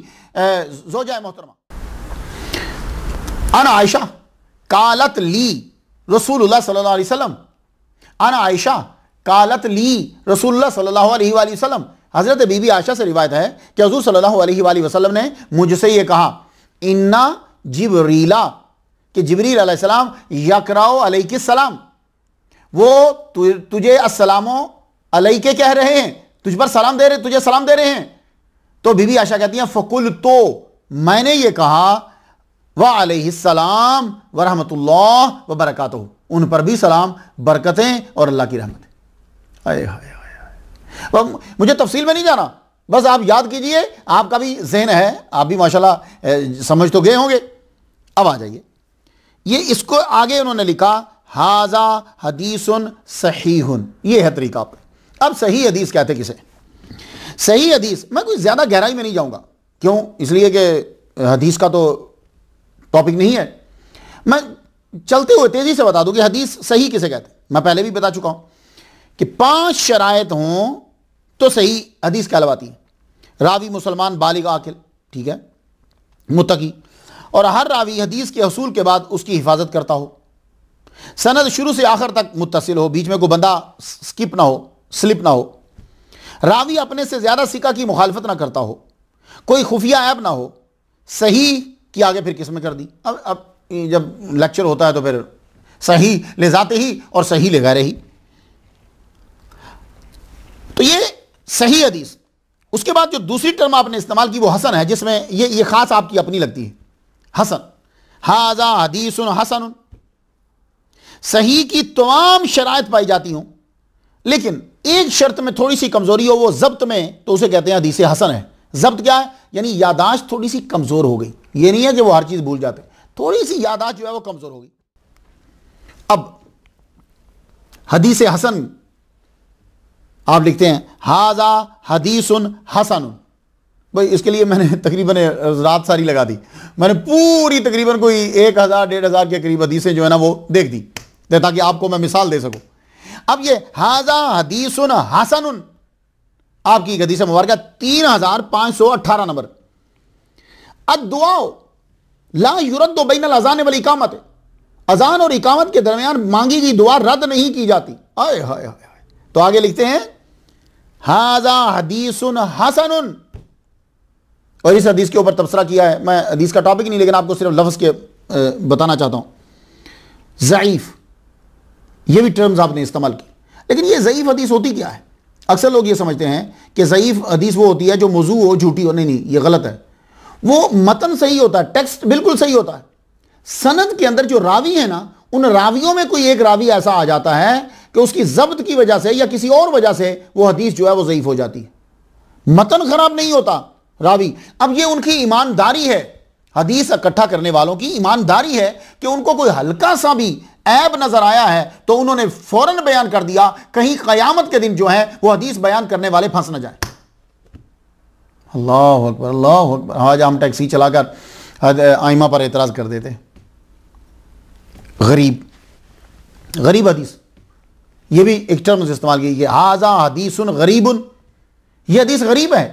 [SPEAKER 1] ज़ौजा मोहतरमा। अना आयशा कालत ली रसूलुल्लाह सल्लल्लाहु अलैहि वसल्लम। अना आयशा कालत ली रसूलुल्लाह सल्लल्लाहु अलैहि वसल्लम। हज़रत बीबी आयशा से रिवायत है कि हुज़ूर सल्लल्लाहु अलैहि वसल्लम ने मुझसे ये कहा, इन्ना जिब्रीला, कि जिब्रील अलैहिस्सलाम यकराओ अलैकिस्सलाम, वो तुझे अस्सलामो अलैके कह रहे हैं, तुझ पर सलाम दे रहे, तुझे सलाम दे रहे हैं। तो बीबी आयशा कहती हैं फकुल, तो मैंने ये कहा व अलैहिस्सलाम व रहमतुल्लाह व बरकातुहू, उन पर भी सलाम, बरकतें और अल्लाह की रहमत। आए हाय हाय, मुझे तफसील में नहीं जाना, बस आप याद कीजिए, आपका भी जहन है, आप भी माशाल्लाह समझ तो गए होंगे। अब आ जाइए, ये इसको आगे उन्होंने लिखा हाजा हदीसुन सहीहुन, ये है तरीका पे। अब सही हदीस कहते किसे? सही हदीस, मैं कोई ज्यादा गहराई में नहीं जाऊंगा, क्यों? इसलिए कि हदीस का तो टॉपिक नहीं है। मैं चलते हुए तेजी से बता दूं कि हदीस सही किसे कहते हैं। मैं पहले भी बता चुका हूं कि 5 शराइत हों तो सही हदीस कहलवाती है। रावी मुसलमान, बालिग, आकिल, ठीक है, मुत्तकी, और हर रावी हदीस के हसूल के बाद उसकी हिफाजत करता हो, सनद शुरू से आखिर तक मुत्तसिल हो, बीच में कोई बंदा स्किप ना हो, स्लिप ना हो, रावी अपने से ज्यादा सिका की मुखालफत ना करता हो, कोई खुफिया ऐब ना हो, सही की आगे फिर किस्में कर दी। अब जब लेक्चर होता है तो फिर सही ले जाते ही और सही ले गैरे ही, तो ये सही हदीस। उसके बाद जो दूसरी टर्म आपने इस्तेमाल की वो हसन है, जिसमें ये खास आपकी अपनी लगती है, हसन। हाजा हदीसुन हसन, सही की तमाम शराइत पाई जाती हूं, लेकिन एक शर्त में थोड़ी सी कमजोरी हो, वो जब्त में, तो उसे कहते हैं हदीस हसन है। जब्त क्या है? यानी यादाश्त थोड़ी सी कमजोर हो गई। ये नहीं है कि वो हर चीज भूल जाते, थोड़ी सी यादाश्त जो है वो कमजोर हो गई। अब हदीस हसन आप लिखते हैं हाजा हदीसुन हसन। भाई इसके लिए मैंने तकरीबन रात सारी लगा दी, मैंने पूरी तकरीबन कोई 1000-1500 के करीब हदीसें जो है ना वो देख दी, ताकि आपको मैं मिसाल दे सकूं। अब ये हाजा हदीसुन हसनुन आपकी हदीस मुबारक 3518 नंबर। अद्दुआ ला युरद्दु बैनल अज़ान वल इकामत, अजान और इकामत के दरमियान मांगी गई दुआ रद्द नहीं की जाती। आए हाय हाय। तो आगे लिखते हैं हाजा हदीसुन हसनुन, और इस हदीस के ऊपर तबसरा किया है। मैं हदीस का टॉपिक नहीं, लेकिन आपको सिर्फ लफ्ज़ के बताना चाहता हूं। ज़ईफ, ये भी टर्म्स आपने इस्तेमाल की, लेकिन ये ज़ईफ हदीस होती क्या है? अक्सर लोग ये समझते हैं कि ज़ईफ हदीस वो होती है जो मौजू हो, झूठी हो। नहीं, ये गलत है। वो मतन सही होता है, टेक्स्ट बिल्कुल सही होता है, सनद के अंदर जो रावी है ना, उन रावियों में कोई एक रावी ऐसा आ जाता है कि उसकी जब्त की वजह से या किसी और वजह से वो हदीस जो है वो ज़ईफ हो जाती है। मतन खराब नहीं होता रावी। अब ये उनकी ईमानदारी है, हदीस इकट्ठा करने वालों की ईमानदारी है कि उनको कोई हल्का सा भी ऐब नजर आया है तो उन्होंने फौरन बयान कर दिया, कहीं कयामत के दिन जो है वो हदीस बयान करने वाले फंस न जाए। अल्लाह अकबर, अल्लाह अकबर। आज हम टैक्सी चलाकर आइमा पर एतराज कर देते। गरीब, गरीब हदीस, ये भी एक टर्म से इस्तेमाल की, हाजा हदीसुन गरीबुन, ये हदीस गरीब है।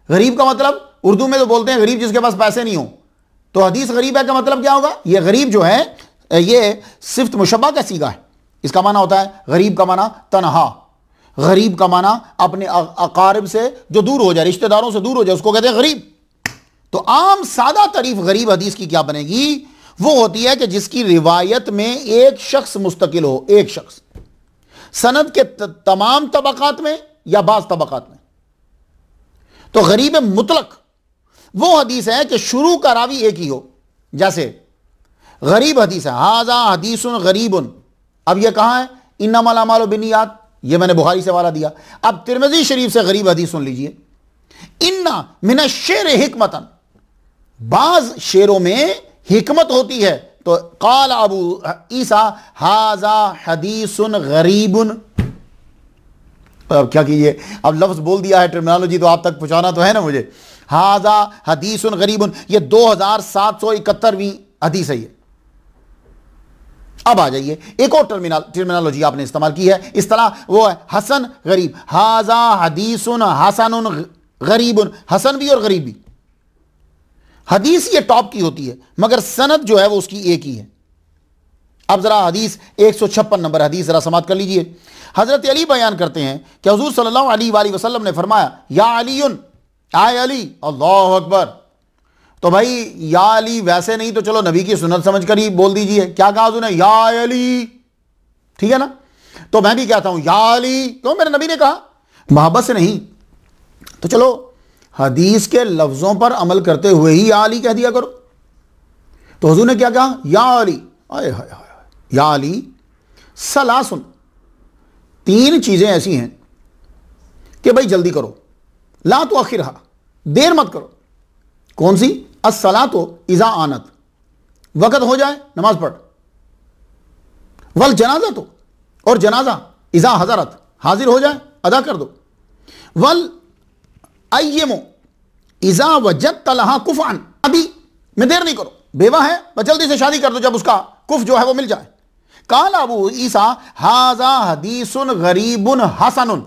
[SPEAKER 1] गरीब का मतलब उर्दू में तो बोलते हैं गरीब जिसके पास पैसे नहीं हो, तो हदीस गरीब है का मतलब क्या होगा? ये गरीब जो है ये सिफ्त मुशब्बा का सीगा है। इसका माना होता है, गरीब का माना तनहा, गरीब का माना अपने अकारिब से जो दूर हो जाए, रिश्तेदारों से दूर हो जाए, उसको कहते हैं गरीब। तो आम सादा तारीफ गरीब हदीस की क्या बनेगी? वो होती है कि जिसकी रिवायत में एक शख्स मुस्तकिल हो, एक शख्स, सनद के तमाम तबकात में या बाज तबकात में। तो गरीब मुतलक वो हदीस है कि शुरू का रावी एक ही हो। जैसे गरीब हदीस है हाजा हदीसुन गरीबुन। अब यह कहां है? इन्नमल अमालु बिन्नियात, यह मैंने बुखारी से वाला दिया। अब तिरमिज़ी शरीफ से गरीब हदीस सुन लीजिए। इन्ना मिन शेर हिकमतन, बाज शेरों में हिकमत होती है। तो काल अबू ईसा हाजा हदीसुन गरीबुन। अब क्या कीजिए, अब लफ्ज बोल दिया है, टर्मिनोलॉजी तो आप तक पहुंचाना तो है ना मुझे। हाजा हदीसुन गरीबुन, ये 2771वीं हदीस है ये। अब आ जाइए, एक और टर्मिनोलॉजी आपने इस्तेमाल की है, इस तरह वो है हसन गरीब। हाजा हदीसुन हसनुन गरीबुन, हसन भी और गरीब भी। हदीस ये टॉप की होती है, मगर सनद जो है वो उसकी एक ही है। अब जरा हदीस 156 नंबर हदीस जरा समाप्त कर लीजिए। हजरत अली बयान करते हैं कि हुजूर सल्लल्लाहु अलैहि वसल्लम ने फरमाया, या अलीयुन, आए अली। अल्लाह अकबर। तो भाई या अली वैसे नहीं तो चलो नबी की सुन्नत समझकर ही बोल दीजिए। क्या कहा उसने? या अली, ठीक है ना? तो मैं भी कहता हूं या अली, तो मेरे नबी ने कहा, मोहब्बत से नहीं, तो चलो हदीस के लफ्ज़ों पर अमल करते हुए ही या अली कह दिया करो। तो हुजूर ने क्या कहा? या अली, आए हाय हाय, या अली सलासुन, 3 चीज़ें ऐसी हैं कि भाई जल्दी करो, ला तो आखिरहा, देर मत करो। कौन सी? अस्सलातो इज़ा आनत, वक़्त हो जाए नमाज पढ़। वल जनाजा तो, और जनाजा इज़ा हज़रत, हाजिर हो जाए अदा कर दो। वल अय्यमो इज़ा वजदत लहा कुफ़अन, अभी में देर नहीं करो, बेवा है बस जल्दी से शादी कर दो जब उसका कुफ जो है वो मिल जाए। काल अबू ईसा हाजा हदीसुन गरीबुन हसनुन।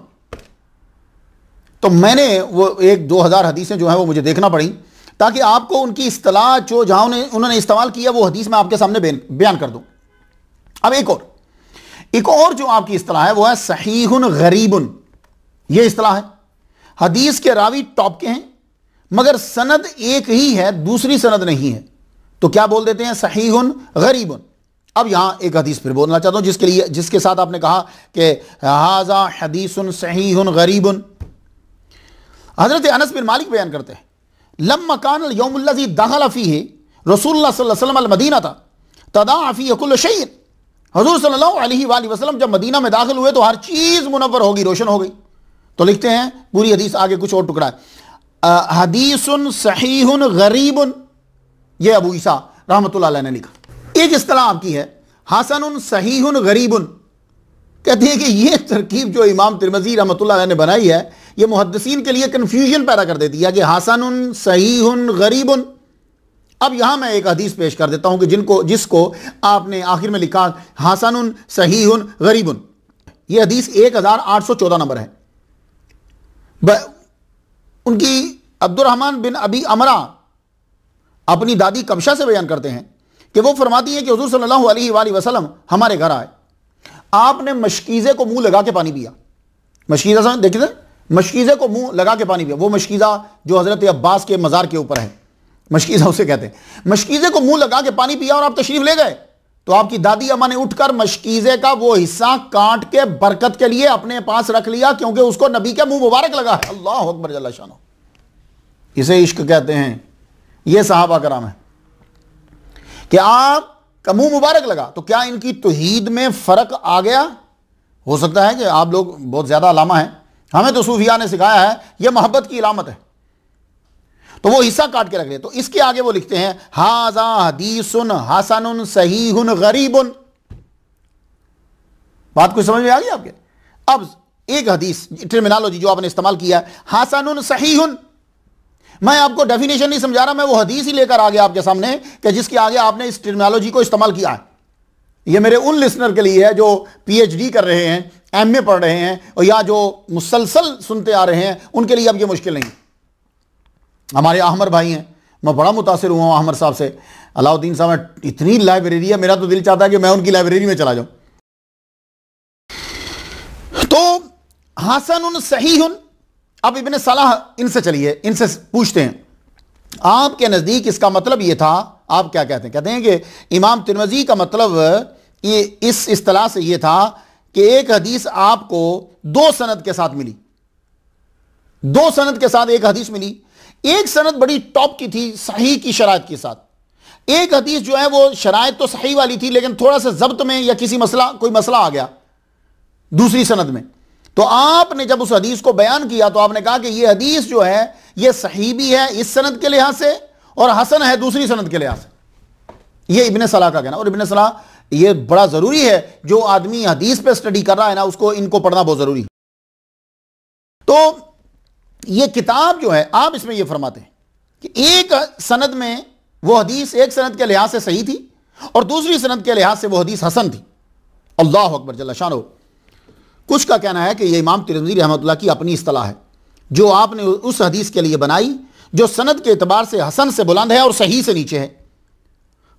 [SPEAKER 1] तो मैंने वो 1-2000 हदीसें जो है वो मुझे देखना पड़ी ताकि आपको उनकी इस्तिलाह जो जहां उन्होंने इस्तेमाल किया वो हदीस में आपके सामने बयान कर दूं। अब एक और जो आपकी इस्तिलाह है वो है सहीहुन गरीबुन। ये इस्तिलाह है, हदीस के रावी टॉप के हैं मगर सनद एक ही है, दूसरी सनद नहीं है, तो क्या बोल देते हैं? सहीहुन गरीबुन। अब यहां एक हदीस फिर बोलना चाहता हूं जिसके साथ आपने कहा कि हाजा हदीसुन सहीहुन गरीबुन। हजरत अनस बिन मालिक बयान करते हैं, लम्मा कान यौमुल लज़ी दखल फीहि रसूलुल्लाह सल्लल्लाहु अलैहि वसल्लम अल मदीना था तदा फीहि कुल्लु शैइन। हुजूर सल्लल्लाहु अलैहि वसल्लम जब मदीना में दाखिल हुए तो हर चीज मुनव्वर होगी, रोशन हो गई। तो लिखते हैं पूरी हदीस आगे कुछ और टुकड़ा है, हदीसुन सहीहुन गरीबुन। ये अबू ईसा रहमतुल्लाह अलैह ने लिखा। एक इस्तिलाह आपकी है हसनुन सहीहुन गरीबुन। कहते हैं कि ये तरकीब जो इमाम तिरमिज़ी रहमतुल्लाह अलैह ने बनाई है ये मुहद्दिसीन के लिए कंफ्यूजन पैदा कर देती है कि हसनुन सहीहुन गरीबुन। अब यहां मैं एक हदीस पेश कर देता हूं कि जिसको आपने आखिर में लिखा हसनुन सहीहुन गरीबुन। ये हदीस 1814 नंबर है। उनकी अब्दुर्रहमान बिन अबी अमरा अपनी दादी कबशा से बयान करते हैं कि वो फरमाती हैं कि हुजूर सल्लल्लाहु अलैहि वसल्लम हमारे घर आए, आपने मशकीज़े को मुंह लगा के पानी पिया। मशकीज़ा समझ देखिए, मशकीज़े को मुंह लगा के पानी पिया। वो मशकीज़ा जो हज़रत अब्बास के मज़ार के ऊपर है, मशकीज़ा उसे कहते हैं। मशकीज़े को मुंह लगा के पानी पिया और आप तशरीफ़ ले गए तो आपकी दादी अम्मा ने उठकर मशकीज़े का वो हिस्सा काट के बरकत के लिए अपने पास रख लिया क्योंकि उसको नबी के मुंह मुबारक लगा है। अल्लाह अकबर जल्ला शानो। इसे इश्क कहते हैं। ये सहाबा कराम है कि आपका मुंह मुबारक लगा तो क्या इनकी तौहीद में फ़र्क आ गया? हो सकता है कि आप लोग बहुत ज़्यादा अलामा हैं, हमें तो सूफिया ने सिखाया है यह मोहब्बत की इलामत है, तो वो हिस्सा काट के रख ले। तो इसके आगे वो लिखते हैं हाजा हदीसुन हसनुन सहीहुन गरीबुन। बात कुछ समझ में आ गई आपके? अब एक हदीस टर्मिनोलॉजी जो आपने इस्तेमाल किया है हसनुन सहीहुन, मैं आपको डेफिनेशन नहीं समझा रहा, मैं वो हदीस ही लेकर आ गया आपके सामने कि जिसके आगे आपने इस टर्मिनोलॉजी को इस्तेमाल किया है। ये मेरे उन लिसनर के लिए है जो पीएचडी कर रहे हैं, एमए पढ़ रहे हैं और या जो मुसलसल सुनते आ रहे हैं, उनके लिए अब ये मुश्किल नहीं। हमारे आहमर भाई हैं, मैं बड़ा मुतासिर हुआ हूं आहमर साहब से। अलाउद्दीन साहब इतनी लाइब्रेरी है, मेरा तो दिल चाहता है कि मैं उनकी लाइब्रेरी में चला जाऊं। तो हसनुन सहीहुन। अब इब्ने सलाह इनसे चलिए, इनसे पूछते हैं आपके नज़दीक इसका मतलब ये था, आप क्या कहते हैं? कहते हैं कि इमाम तिरमिज़ी का मतलब ये इस इस्तिलाह से ये था कि एक हदीस आपको 2 सनद के साथ मिली, 2 सनद के साथ एक हदीस मिली। एक सनद बड़ी टॉप की थी सही की शराइत के साथ, एक हदीस जो है वो शराइत तो सही वाली थी लेकिन थोड़ा सा जब्त में या कोई मसला आ गया दूसरी सनद में। तो आपने जब उस हदीस को बयान किया तो आपने कहा कि यह हदीस जो है यह सही भी है इस सनद के लिहाज से और हसन है दूसरी सनद के लिहाज से। यह इब्ने सलाह का कहना। और इब्ने सलाह यह बड़ा जरूरी है, जो आदमी हदीस पे स्टडी कर रहा है ना उसको इनको पढ़ना बहुत जरूरी है। तो यह किताब जो है आप इसमें यह फरमाते हैं कि एक सनद में वो हदीस एक सनद के लिहाज से सही थी और दूसरी सनद के लिहाज से वो हदीस हसन थी। अल्लाह अकबर जल्ला शानो। कुछ का कहना है कि यह इमाम तिरमिज़ी रहमतुल्लाह की अपनी इस्तिलाह है जो आपने उस हदीस के लिए बनाई जो सनद के एतबार से हसन से बुलंद है और सही से नीचे है।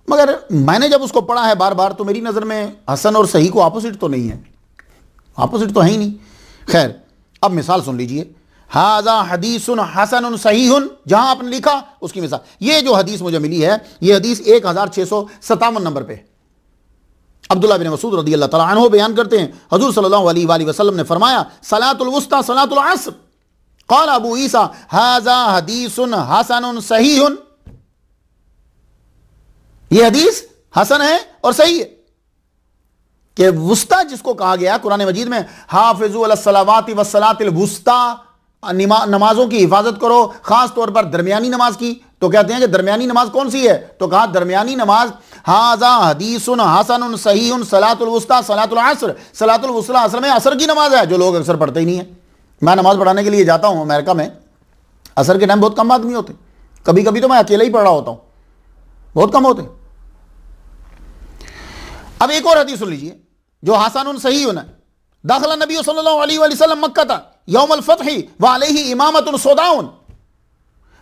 [SPEAKER 1] मगर मैंने जब उसको पढ़ा है बार बार तो मेरी नज़र में हसन और सही को अपोजिट तो नहीं है, अपोजिट तो है ही नहीं। खैर, अब मिसाल सुन लीजिए, हाजा हदीसुन हसनुन सहीहुन, जहां आपने लिखा उसकी मिसाल। ये जो हदीस मुझे मिली है ये हदीस 1657 नंबर पे है। अब्दुल्लाह बिन मसूद रज़ियल्लाहु तआला अन्हु बयान करते हैं हुजूर सल्लल्लाहु अलैहि वसल्लम ने फरमाया सलातुल वुस्ता सलातुल असर, क़ाल अबू ईसा हाज़ा हदीसुन हसनुन सहीहुन, यह हदीस हसन है और सही है। कि वुस्ता जिसको कहा गया कुरान मजीद में, हाफिजू अला सलावाति वस्सलातिल वुस्ता, नमाजों की हिफाजत करो, खास तौर पर दरमियानी नमाज की। तो कहते हैं कि दरमियानी नमाज कौन सी है? तो कहा दरमियानी नमाज हाजा हदीसुन हसनुन सहीहुन सलातुल वुस्ता सलातुल असर, सलातुल वुस्ता असर में असर की नमाज है, जो लोग अक्सर पढ़ते ही नहीं है। मैं नमाज पढ़ाने के लिए जाता हूँ अमेरिका में, असर के टाइम बहुत कम आदमी होते, कभी कभी तो मैं अकेला ही पढ़ रहा होता हूँ, बहुत कम होते। अब एक और हदीस सुन लीजिए जो हसनुन सहीहुन है। दाखिला नबी सल्लल्लाहु अलैहि वसल्लम मक्का यौमुल फत्ह व अलैहि इमामतुन सौदाउन,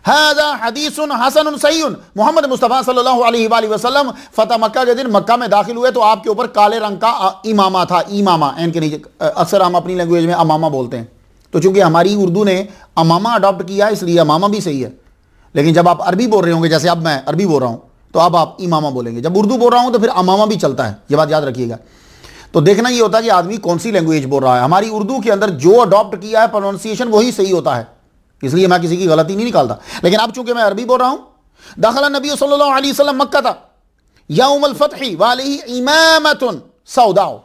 [SPEAKER 1] हाज़ा हदीसुन हसनुन सहीहुन। मोहम्मद मुस्तफ़ा सल्लल्लाहु अलैहि वसल्लम फतह मक्का के दिन मक्का में दाखिल हुए तो आपके ऊपर काले रंग का इमामा था। इमामा एन के नीचे, अक्सर हम अपनी लैंग्वेज में अमामा बोलते हैं, तो चूंकि हमारी उर्दू ने अमामा अडॉप्ट किया इसलिए अमामा भी सही है। लेकिन जब आप अरबी बोल रहे होंगे, जैसे अब मैं अरबी बोल रहा हूँ, तो अब आप इमामा बोलेंगे। जब उर्दू बोल रहा हूँ तो फिर अमामा भी चलता है, ये बात याद रखिएगा। तो देखना ये होता है कि आदमी कौन सी लैंग्वेज बोल रहा है। हमारी उर्दू के अंदर जो अडॉप्ट किया है प्रोनाउंसिएशन वही सही होता है, इसलिए मैं किसी की गलती नहीं निकालता। लेकिन अब चूंकि मैं अरबी बोल रहा हूं, दाखिला नबी सल्लल्लाहु अलैहि वसल्लम मक्का था यौमुल फत्ह व अलैहि इमामतुन सौदाउ,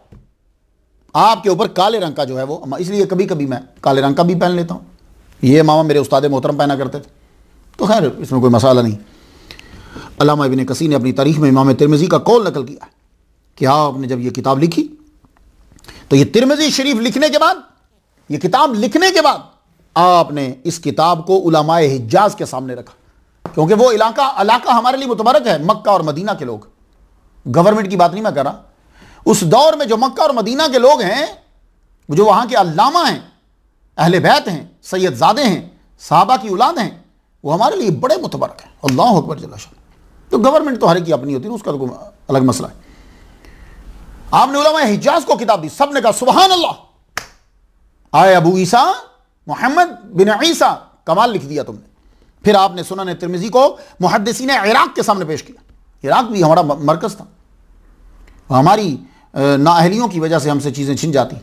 [SPEAKER 1] आपके ऊपर काले रंग का जो है वो, इसलिए कभी कभी मैं काले रंग का भी पहन लेता हूं। ये मामा मेरे उस्ताद मोहतरम पहना करते थे, तो खैर इसमें कोई मसाला नहीं। अल्लामा इब्न कसीर ने अपनी तारीख में इमाम तिरमिज़ी का कौल नकल किया कि आपने जब ये किताब लिखी तो ये तिरमिज़ी शरीफ लिखने के बाद, ये किताब लिखने के बाद आपने इस किताब को उलमाए हिजाज के सामने रखा, क्योंकि वो इलाका हमारे लिए मुतबरक है, मक्का और मदीना के लोग। गवर्नमेंट की बात नहीं मैं कर रहा, उस दौर में जो मक्का और मदीना के लोग हैं, जो वहां के अल्लामा हैं, अहले बैत हैं, सैयदजादे हैं, साहबा की औलाद हैं, वो हमारे लिए बड़े मुतबरक हैं। अल्लाह अकबर जल्ल शान। तो गवर्नमेंट तो हर एक की अपनी होती है, उसका तो अलग मसला है। आपने उलमाए हिजाज को किताब दी, सबने कहा सुभान अल्लाह, आए अबू ईसा मोहम्मद बिन ईसा, कमाल लिख दिया तुमने। फिर आपने सुनन तिरमिज़ी को मुहद्दिसीन इराक के सामने पेश किया। इराक भी हमारा मरकज था, हमारी नाअहलियों की वजह से हमसे चीज़ें छिन जाती।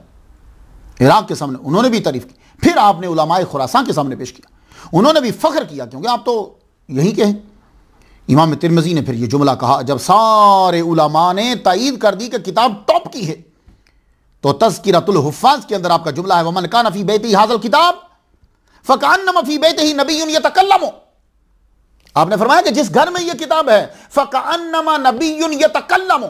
[SPEAKER 1] इराक के सामने उन्होंने भी तारीफ की। फिर आपने उलमाए खुरासान के सामने पेश किया, उन्होंने भी फ़ख्र किया, क्योंकि आप तो यहीं के हैं। इमाम तिरमिज़ी ने फिर ये जुमला कहा, जब सारे उलमा ने तायीद कर दी कि किताब टॉप की है, तो तज़किरतुल हुफ़्फ़ाज़ के अंदर आपका जुमला है, वमन कान फ़ी बैतिही हाज़ल किताब फ़कअन्नमा फ़ी बैतिही नबिय्युन यतकल्लमु। आपने फरमाया कि जिस घर में यह किताब है, फ़कअन्नमा नबिय्युन यतकल्लमु,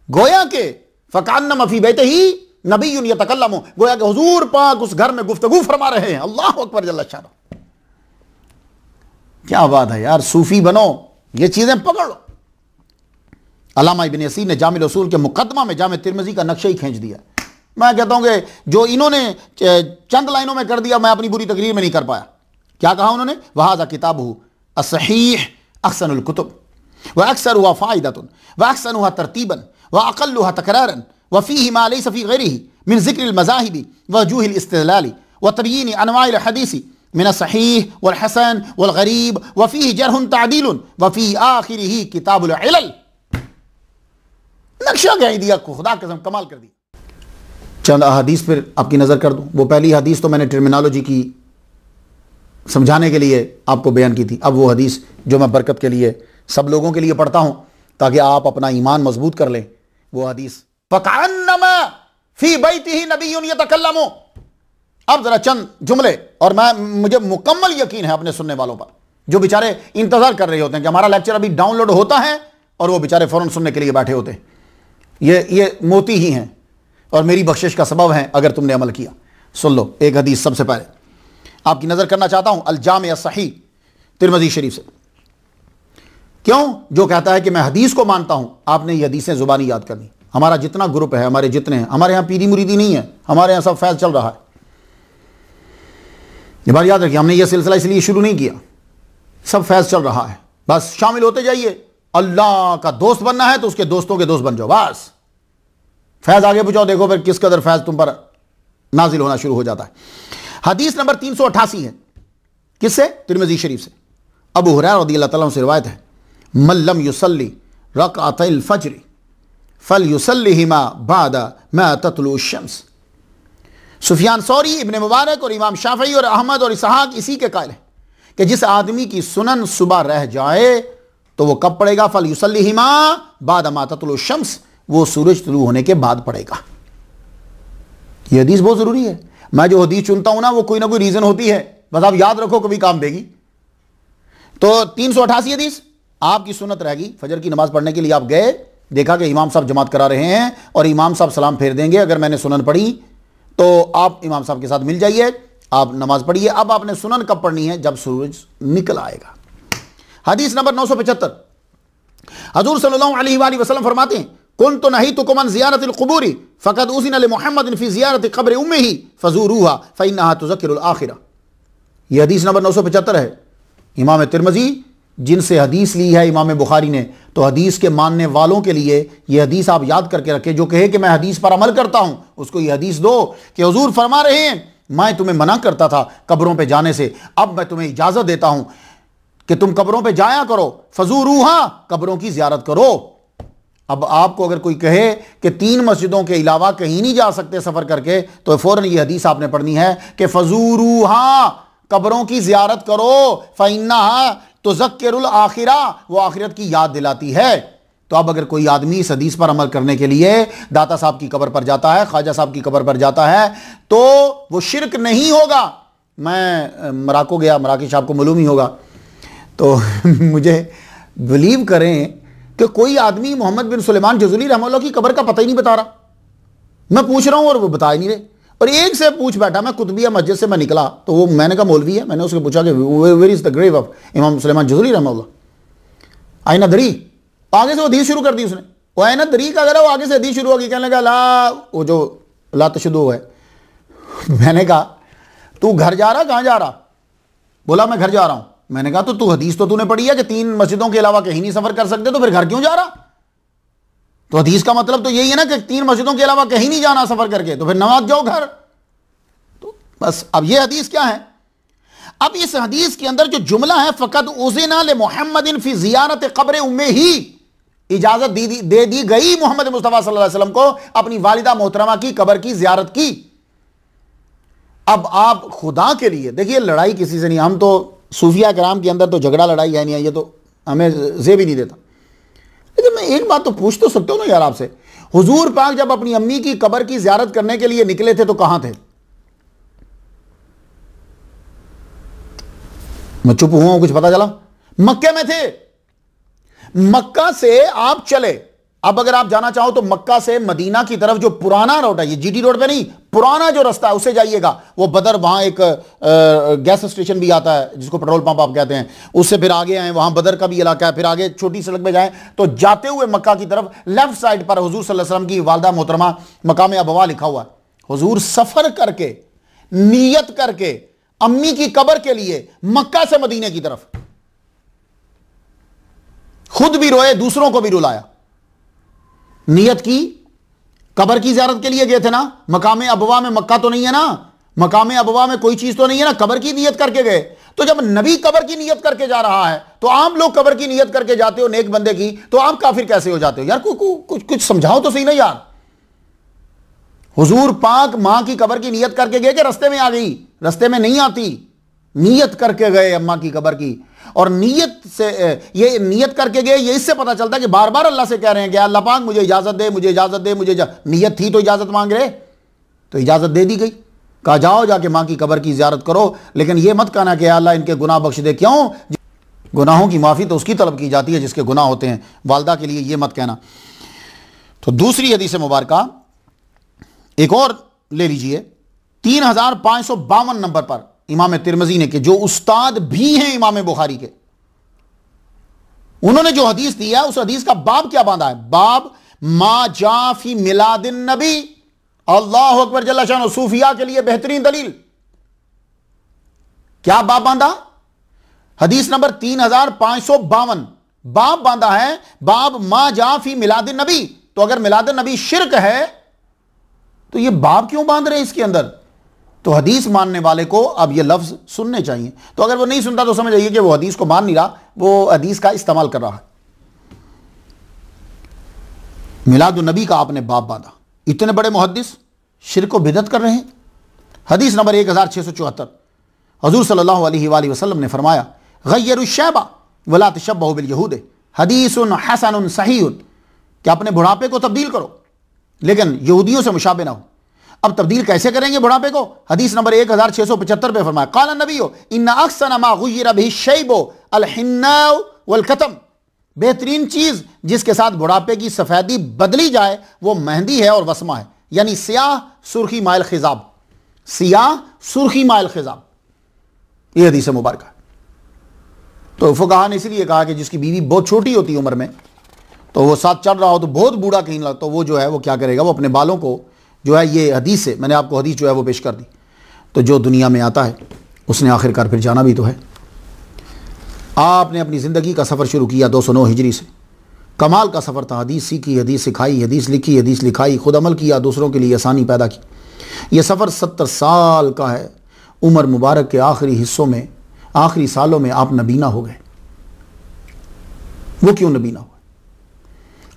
[SPEAKER 1] गोया के फ़कअन्नमा फ़ी बैतिही नबिय्युन यतकल्लमु, गोया के हुजूर पाक उस घर में गुफ्तगू फरमा रहे हैं। अल्लाह अकबर जल्ल शान। क्या बात है यार, सूफी बनो, ये चीजें पकड़ लो। अल्लामा इब्न यसीर ने जामिल उसूल के मुकदमा में जामे तिरमिज़ी का नक्शा ही खींच दिया। मैं कहता हूं कि जो इन्होंने चंद लाइनों में कर दिया, मैं अपनी पूरी तकरीर में नहीं कर पाया। क्या कहा उन्होंने? वहाज़ा किताबुहु अस्सहीह अहसनुल कुतुब व अक्सरुहा फ़ाइदतुन व अहसनुहा तरतीबन व अक़ल्लुहा तकरारन व फ़ीहि मा लैसा फ़ी ग़ैरिही मिन ज़िक्रिल मज़ाहिबि व वजूहिल इस्तिदलाल व तबयीन अनवाइल हदीसी मिन सहीह वल हसन वल गरीब व फ़ीहि जरहुन तादीलुन व फ़ी आखिरिही किताबुल इलल। नक्शा कह दिया, खुदा कसम कमाल कर दिया। चंद हदीस फिर आपकी नज़र कर दूं। वो पहली हदीस तो मैंने टर्मिनोलॉजी की समझाने के लिए आपको बयान की थी। अब वो हदीस जो मैं बरकत के लिए सब लोगों के लिए पढ़ता हूं ताकि आप अपना ईमान मजबूत कर लें, वो हदीस फ़कअन्नमा फ़ी बैतिही नबिय्युन यतकल्लमु। अब जरा चंद जुमले, और मुझे मुकम्मल यकीन है अपने सुनने वालों पर, जो बेचारे इंतजार कर रहे होते हैं कि हमारा लेक्चर अभी डाउनलोड होता है और वो बेचारे फौरन सुनने के लिए बैठे होते हैं। ये मोती ही हैं और मेरी बख्शिश का सबब है अगर तुमने अमल किया। सुन लो एक हदीस सबसे पहले आपकी नजर करना चाहता हूं, अल जामे सही तिरमिज़ी शरीफ से। क्यों? जो कहता है कि मैं हदीस को मानता हूं, आपने ये हदीसें जुबानी याद करनी। हमारा जितना ग्रुप है, हमारे जितने हैं, हमारे यहां पीरी मुरीदी नहीं है, हमारे यहां सब फैज चल रहा है। ये बात याद रखिए, हमने ये सिलसिला इसलिए शुरू नहीं किया, सब फैज चल रहा है। बस शामिल होते जाइए। अल्लाह का दोस्त बनना है तो उसके दोस्तों के दोस्त बन जाओ, बस फैज आगे पूछाओ, देखो फिर किस कदर फैज तुम पर नाजिल होना शुरू हो जाता है। हदीस नंबर 388 है, किससे? तिरमिज़ी शरीफ से। अबू हुरैरा रज़ियल्लाहु तआला अन्हु से रिवायत है, मल्लम युसल्ली रकअतल फज्र फल युसल्लिहिमा बाद मा ततलु शम्स। सुफियान सौरी, इब्ने मुबारक और इमाम शाफई और अहमद और इसहाक इसी के कायल हैं कि जिस आदमी की सुनन सुबह रह जाए तो वो कब पड़ेगा? फल युसल्लिहिमा बाद मा ततलु शम्स, वो सूरज तुलू होने के बाद पड़ेगा। ये हदीस बहुत जरूरी है। मैं जो हदीस चुनता हूं ना वो कोई ना कोई रीजन होती है, बस आप याद रखो कभी काम देगी। तो 388 हदीस, आपकी सुन्नत रहेगी फजर की नमाज पढ़ने के लिए आप गए, देखा कि इमाम साहब जमात करा रहे हैं और इमाम साहब सलाम फेर देंगे, अगर मैंने सुनन पढ़ी तो आप इमाम साहब के साथ मिल जाइए, आप नमाज पढ़िए। अब आपने सुनन कब पढ़नी है? जब सूरज निकल आएगा। हदीस नंबर 975, हजूर सल्लल्लाहु अलैहि वसल्लम फरमाते हैं, कुन तो नहीं तो कुमन ज़ियारतिल क़ुबूरी फ़क़द उज़िन लि मुहम्मदिन फ़ी ज़ियारति क़ब्रि उम्मिही फ़ज़ूरूहा फ़इन्नहा तुज़क्किरुल आखिरा। यह हदीस नंबर 975 है। इमाम तिरमिज़ी जिनसे हदीस ली है इमाम बुखारी ने, तो हदीस के मानने वालों के लिए यह हदीस आप याद करके रखें। जो कहे कि मैं हदीस पर अमल करता हूं, उसको यह हदीस दो कि हुजूर फरमा रहे हैं मैं तुम्हें मना करता था कब्रों पे जाने से, अब मैं तुम्हें इजाजत देता हूं कि तुम कब्रों पे जाया करो, फजूरूहा, कब्रों की जियारत करो। अब आपको अगर कोई कहे कि 3 मस्जिदों के अलावा कहीं नहीं जा सकते सफर करके, तो फौरन यह हदीस आपने पढ़नी है कि फजूरूहा, कब्रों की जियारत करो, फ़इन्नहा तुज़क्किरुल आखिरा, वो आखिरत की याद दिलाती है। तो अब अगर कोई आदमी इस हदीस पर अमल करने के लिए दाता साहब की कब्र पर जाता है, ख्वाजा साहब की कब्र पर जाता है, तो वो शिरक नहीं होगा। मैं मराको गया, मराकी साहब को मालूम ही होगा, तो मुझे बिलीव करें कि कोई आदमी मोहम्मद बिन सुलेमान जज़ुली रहमतुल्लाह की कब्र का पता ही नहीं बता रहा। मैं पूछ रहा हूँ और वो बता ही नहीं रहे। और एक से पूछ बैठा, मैं कुतुबिया मस्जिद से मैं निकला तो वो मैंने कहा मौलवी है, मैंने उससे पूछा कि where is the grave of Imam Suleman जज़ुली रहमतुल्लाह, आइना दरी। आगे से वो हदीस शुरू कर दी उसने, वो आइना दरी का अगर वो आगे से हदीस शुरू होगी, कहने लगा ला, वो जो ला तशद्दुद है। मैंने कहा तू घर जा रहा, कहाँ जा रहा? बोला मैं घर जा रहा हूं। मैंने कहा तो तू हदीस तो तूने पढ़ी है कि 3 मस्जिदों के अलावा कहीं नहीं सफर कर सकते, तो फिर घर क्यों जा रहा? तो हदीस का मतलब तो यही है ना कि 3 मस्जिदों के अलावा कहीं नहीं जाना सफर करके, तो फिर नमाज जाओ घर। तो बस अब ये हदीस क्या है? अब इस हदीस के अंदर जो जुमला है फ़क़द उज़िना लि मुहम्मदिन फ़ी ज़ियारत क़ब्र उम्मिही, इजाजत दे दी गई मोहम्मद मुस्तफ़ा सल्लल्लाहु अलैहि वसल्लम को अपनी वालिदा मोहतरमा की कब्र की ज़ियारत की। अब आप खुदा के लिए देखिए, लड़ाई किसी से नहीं, हम तो सूफिया कराम के अंदर तो झगड़ा लड़ाई है नहीं, ये तो हमें ज़ेब ही नहीं देता। लेकिन मैं एक बात तो पूछ तो सकता हूं ना यार आपसे, हुजूर पाक जब अपनी अम्मी की कब्र की ज़ियारत करने के लिए निकले थे तो कहां थे? मैं चुप हुआ हूं, कुछ पता चला? मक्के में थे। मक्का से आप चले, अब अगर आप जाना चाहो तो मक्का से मदीना की तरफ जो पुराना रोड है, ये जीटी रोड पे नहीं, पुराना जो रास्ता है उससे जाइएगा। वो बदर, वहां एक गैस स्टेशन भी आता है जिसको पेट्रोल पंप आप कहते हैं, उससे फिर आगे आए, वहां बदर का भी इलाका है, फिर आगे छोटी सड़क पे जाएं तो जाते हुए मक्का की तरफ लेफ्ट साइड पर हुजूर सल्लल्लाहु अलैहि वसल्लम की वालदा मोहतरमा मकाम अबवा लिखा हुआ है। हुजूर सफर करके नियत करके अम्मी की कब्र के लिए मक्का से मदीने की तरफ, खुद भी रोए, दूसरों को भी रुलाया। नियत की, कब्र की ज़ियारत के लिए गए थे ना, मकाम अबवा में, मक्का तो नहीं है ना, मकाम अबवा में कोई चीज तो नहीं है ना, कब्र की नियत करके गए। तो जब नबी कब्र की नियत करके जा रहा है तो आप लोग कब्र की नियत करके जाते हो नेक बंदे की, तो आप काफिर कैसे हो जाते हो यार? कुछ समझाओ तो सही ना यार। हुजूर पाक मां की कब्र की नियत करके गए कि रास्ते में आ गई? रास्ते में नहीं आती, नियत करके गए अम्मा की कब्र की। और नियत से, ये नियत करके गए, ये इससे पता चलता है कि बार बार अल्लाह से कह रहे हैं कि अल्लाह पाक मुझे इजाजत दे, मुझे इजाजत दे, मुझे नियत थी तो इजाजत मांग रहे, तो इजाजत दे दी गई। कहा जाओ जाके मां की कब्र की जियारत करो, लेकिन ये मत कहना कि अल्लाह इनके गुनाह बख्श दे। क्यों? गुनाहों की माफी तो उसकी तलब की जाती है जिसके गुनाह होते हैं, वालदा के लिए ये मत कहना। तो दूसरी हदीस मुबारका एक और ले लीजिए, 3552 नंबर पर इमाम तिरमिज़ी ने, कि जो उस्ताद भी हैं इमाम बुखारी के, उन्होंने जो हदीस दिया उस हदीस का बाब क्या बांधा है? बाब मा जा फी मिलादिन नबी। अल्लाह अकबर जल्ला शान, सूफिया के लिए बेहतरीन दलील। क्या बाब बांधा? हदीस नंबर 3552 बाब बांधा है, बाब मा जा फी मिलादिन नबी। तो अगर मिलादिन नबी शिरक है तो ये बाब क्यों बांध रहे हैं इसके अंदर? तो हदीस मानने वाले को अब ये लफ्ज सुनने चाहिए। तो अगर वो नहीं सुनता तो समझ आइए कि वो हदीस को मान नहीं रहा, वो हदीस का इस्तेमाल कर रहा है। मिलादुन नबी का आपने बाब बांधा, इतने बड़े मुहद्दिस शिर्क को बिदअत कर रहे हैं। हदीस नंबर 1674, हजूर सल्लल्लाहु अलैहि वसल्लम ने फरमाया, गय्यरुश शैबा वला तशब्बहु बिल यहूद, हदीसुन हसनुन सहीहुन, कि अपने बुढ़ापे को तब्दील करो लेकिन यहूदियों से मुशाबे ना हो। अब तब्दील कैसे करेंगे बुढ़ापे को? हदीस नंबर 1675 पे फरमाया, क़ाल नबी इन्ना अहसन मा गुय्यिरा बिही शैबु अल हिन्ना वल कतम, बेहतरीन चीज जिसके साथ बुढ़ापे की सफेदी बदली जाए वो मेहंदी है और वसमा है, यानी सियाह सुर्खी माइल खिजाब, सियाह सुर्खी माइल खिजाब, ये हदीस मुबारक है। तो फुक़हा ने इसलिए कहा कि जिसकी बीवी बहुत छोटी होती है उम्र में, तो वो साथ चल रहा हो तो बहुत बूढ़ा कहीं लगता, तो वो जो है वो क्या करेगा, वो अपने बालों को जो है, ये हदीस से मैंने आपको हदीस जो है वो पेश कर दी। तो जो दुनिया में आता है उसने आखिरकार फिर जाना भी तो है। आपने अपनी ज़िंदगी का सफ़र शुरू किया 209 हिजरी से, कमाल का सफ़र था, हदीस सीखी, हदीस सिखाई, हदीस लिखी, हदीस लिखाई, खुद अमल किया, दूसरों के लिए आसानी पैदा की। यह सफ़र 70 साल का है। उम्र मुबारक के आखिरी हिस्सों में, आखिरी सालों में आप नबीना हो गए। वो क्यों नबीना हुआ?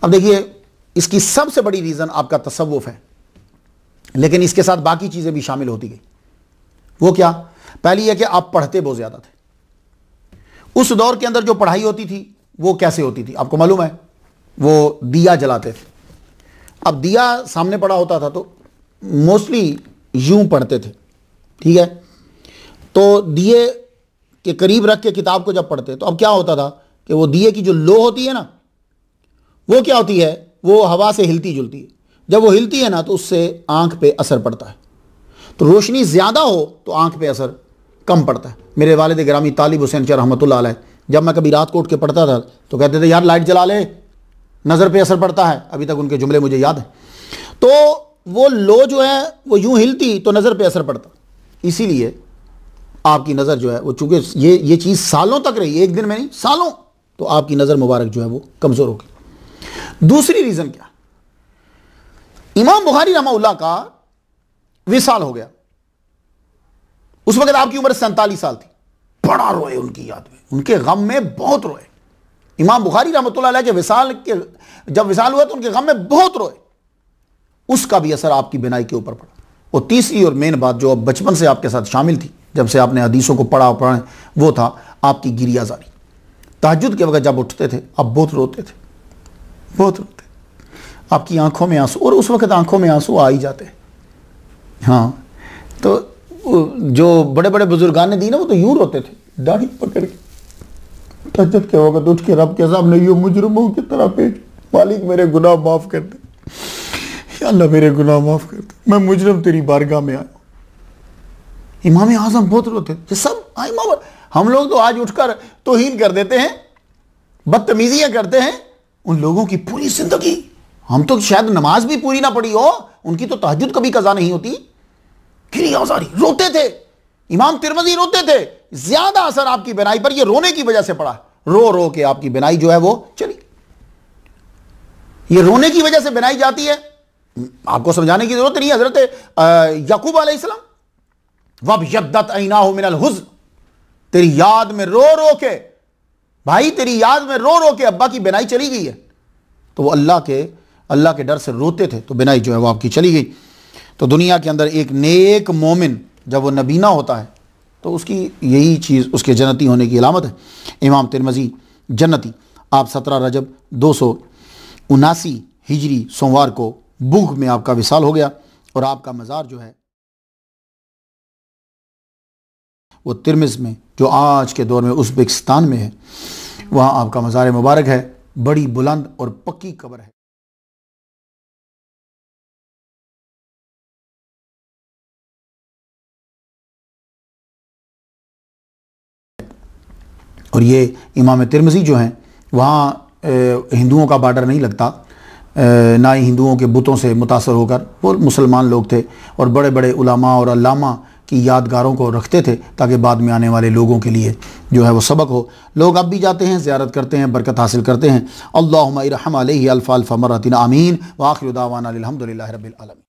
[SPEAKER 1] अब देखिए, इसकी सबसे बड़ी रीज़न आपका तसव्वुफ है, लेकिन इसके साथ बाकी चीज़ें भी शामिल होती गई। वो क्या? पहली है कि आप पढ़ते बहुत ज़्यादा थे। उस दौर के अंदर जो पढ़ाई होती थी वो कैसे होती थी आपको मालूम है? वो दिया जलाते थे। अब दिया सामने पड़ा होता था तो मोस्टली यूं पढ़ते थे, ठीक है? तो दिए के करीब रख के किताब को जब पढ़ते तो अब क्या होता था कि वो दिए की जो लो होती है ना, वो क्या होती है, वो हवा से हिलती जुलती है। जब वो हिलती है ना तो उससे आंख पे असर पड़ता है। तो रोशनी ज़्यादा हो तो आंख पे असर कम पड़ता है। मेरे वालिद गिरामी तालिब हुसैन शाह रहमतुल्लाह अलैह, जब मैं कभी रात को उठ के पढ़ता था तो कहते थे, यार लाइट जला ले, नज़र पे असर पड़ता है। अभी तक उनके जुमले मुझे याद है। तो वो लो जो है वो यूं हिलती तो नज़र पे असर पड़ता, इसीलिए आपकी नज़र जो है वो, चूँकि ये चीज़ सालों तक रही, एक दिन में नहीं, सालों, तो आपकी नज़र मुबारक जो है वो कमज़ोर होगी। दूसरी रीज़न क्या? इमाम बुखारी रहमतुल्लाह का विसाल हो गया। उस वक्त आपकी उम्र 47 साल थी। बड़ा रोए उनकी याद में, उनके गम में बहुत रोए। इमाम बुखारी रहमतुल्लाह अलैह के विसाल के जब विसाल हुआ तो उनके गम में बहुत रोए। उसका भी असर आपकी बिनाई के ऊपर पड़ा। वो तीसरी और मेन बात जो अब बचपन से आपके साथ शामिल थी, जब से आपने हदीसों को पढ़ा, वो था आपकी गिरियाजारी। तहज्जुद के वक्त जब उठते थे आप बहुत रोते थे, बहुत रोते, आपकी आंखों में आंसू, और उस वक्त आंखों में आंसू आ ही जाते। हाँ, तो जो बड़े बड़े बुजुर्गान ने दी ना, वो तो यूं रोते थे, दाढ़ी पकड़ के, तहज्जुद के वक्त उठ के रब के सामने यूं मुजरिमों की तरह पेश, मालिक मेरे गुनाह माफ कर दे, या अल्लाह मेरे गुनाह माफ कर दे, मैं मुजरिम तेरी बारगाह में आया। इमाम आजम बहुत रोते थे। सब इमाम, हम लोग तो आज उठकर तौहीन कर देते हैं, बदतमीजियां करते हैं। उन लोगों की पूरी जिंदगी, हम तो शायद नमाज भी पूरी ना पड़ी हो, उनकी तो तहज्जुद कभी कज़ा नहीं होती, गिरियाज़ारी, रोते थे। इमाम तिरमिज़ी रोते थे। ज्यादा असर आपकी बिनाई पर ये रोने की वजह से पड़ा। रो रो के आपकी बिनाई जो है वो चली। ये रोने की वजह से बिनाई जाती है, आपको समझाने की जरूरत नहीं। हजरत याकूब अलैहिस्सलाम, वब यद्दत ऐनाहु मिनल हुज़्न, तेरी याद में रो रो के, भाई तेरी याद में रो रो के अब्बा की बिनाई चली गई है। तो वो अल्लाह के डर से रोते थे, तो बिनाई जो है वो आपकी चली गई। तो दुनिया के अंदर एक नेक मोमिन जब वो नबीना होता है तो उसकी यही चीज़ उसके जन्नती होने की अलामत है। इमाम तिरमिज़ी जन्नती, आप 17 रजब 279 हिजरी सोमवार को बुग में आपका विसाल हो गया, और आपका मज़ार जो है वो तिरमिज़ में, जो आज के दौर में उज़्बेकिस्तान में है, वहाँ आपका मज़ार मुबारक है। बड़ी बुलंद और पक्की कब्र है। और ये इमाम तिरमिज़ी जो हैं, वहाँ हिंदुओं का बॉर्डर नहीं लगता, ना ही हिंदुओं के बुतों से मुतासर होकर, वो मुसलमान लोग थे, और बड़े बड़े उलमा और अल्लामा की यादगारों को रखते थे ताकि बाद में आने वाले लोगों के लिए जो है वो सबक हो। लोग अब भी जाते हैं, ज़ियारत करते हैं, बरकत हासिल करते हैं। अल्लाहुम्मा इरहम अलैहि अल्फ़ अल्फ़ मररतिन आमीन। व आखिरु दावाना अनिल हम्दुलिल्लाहि रब्बिल आलमीन।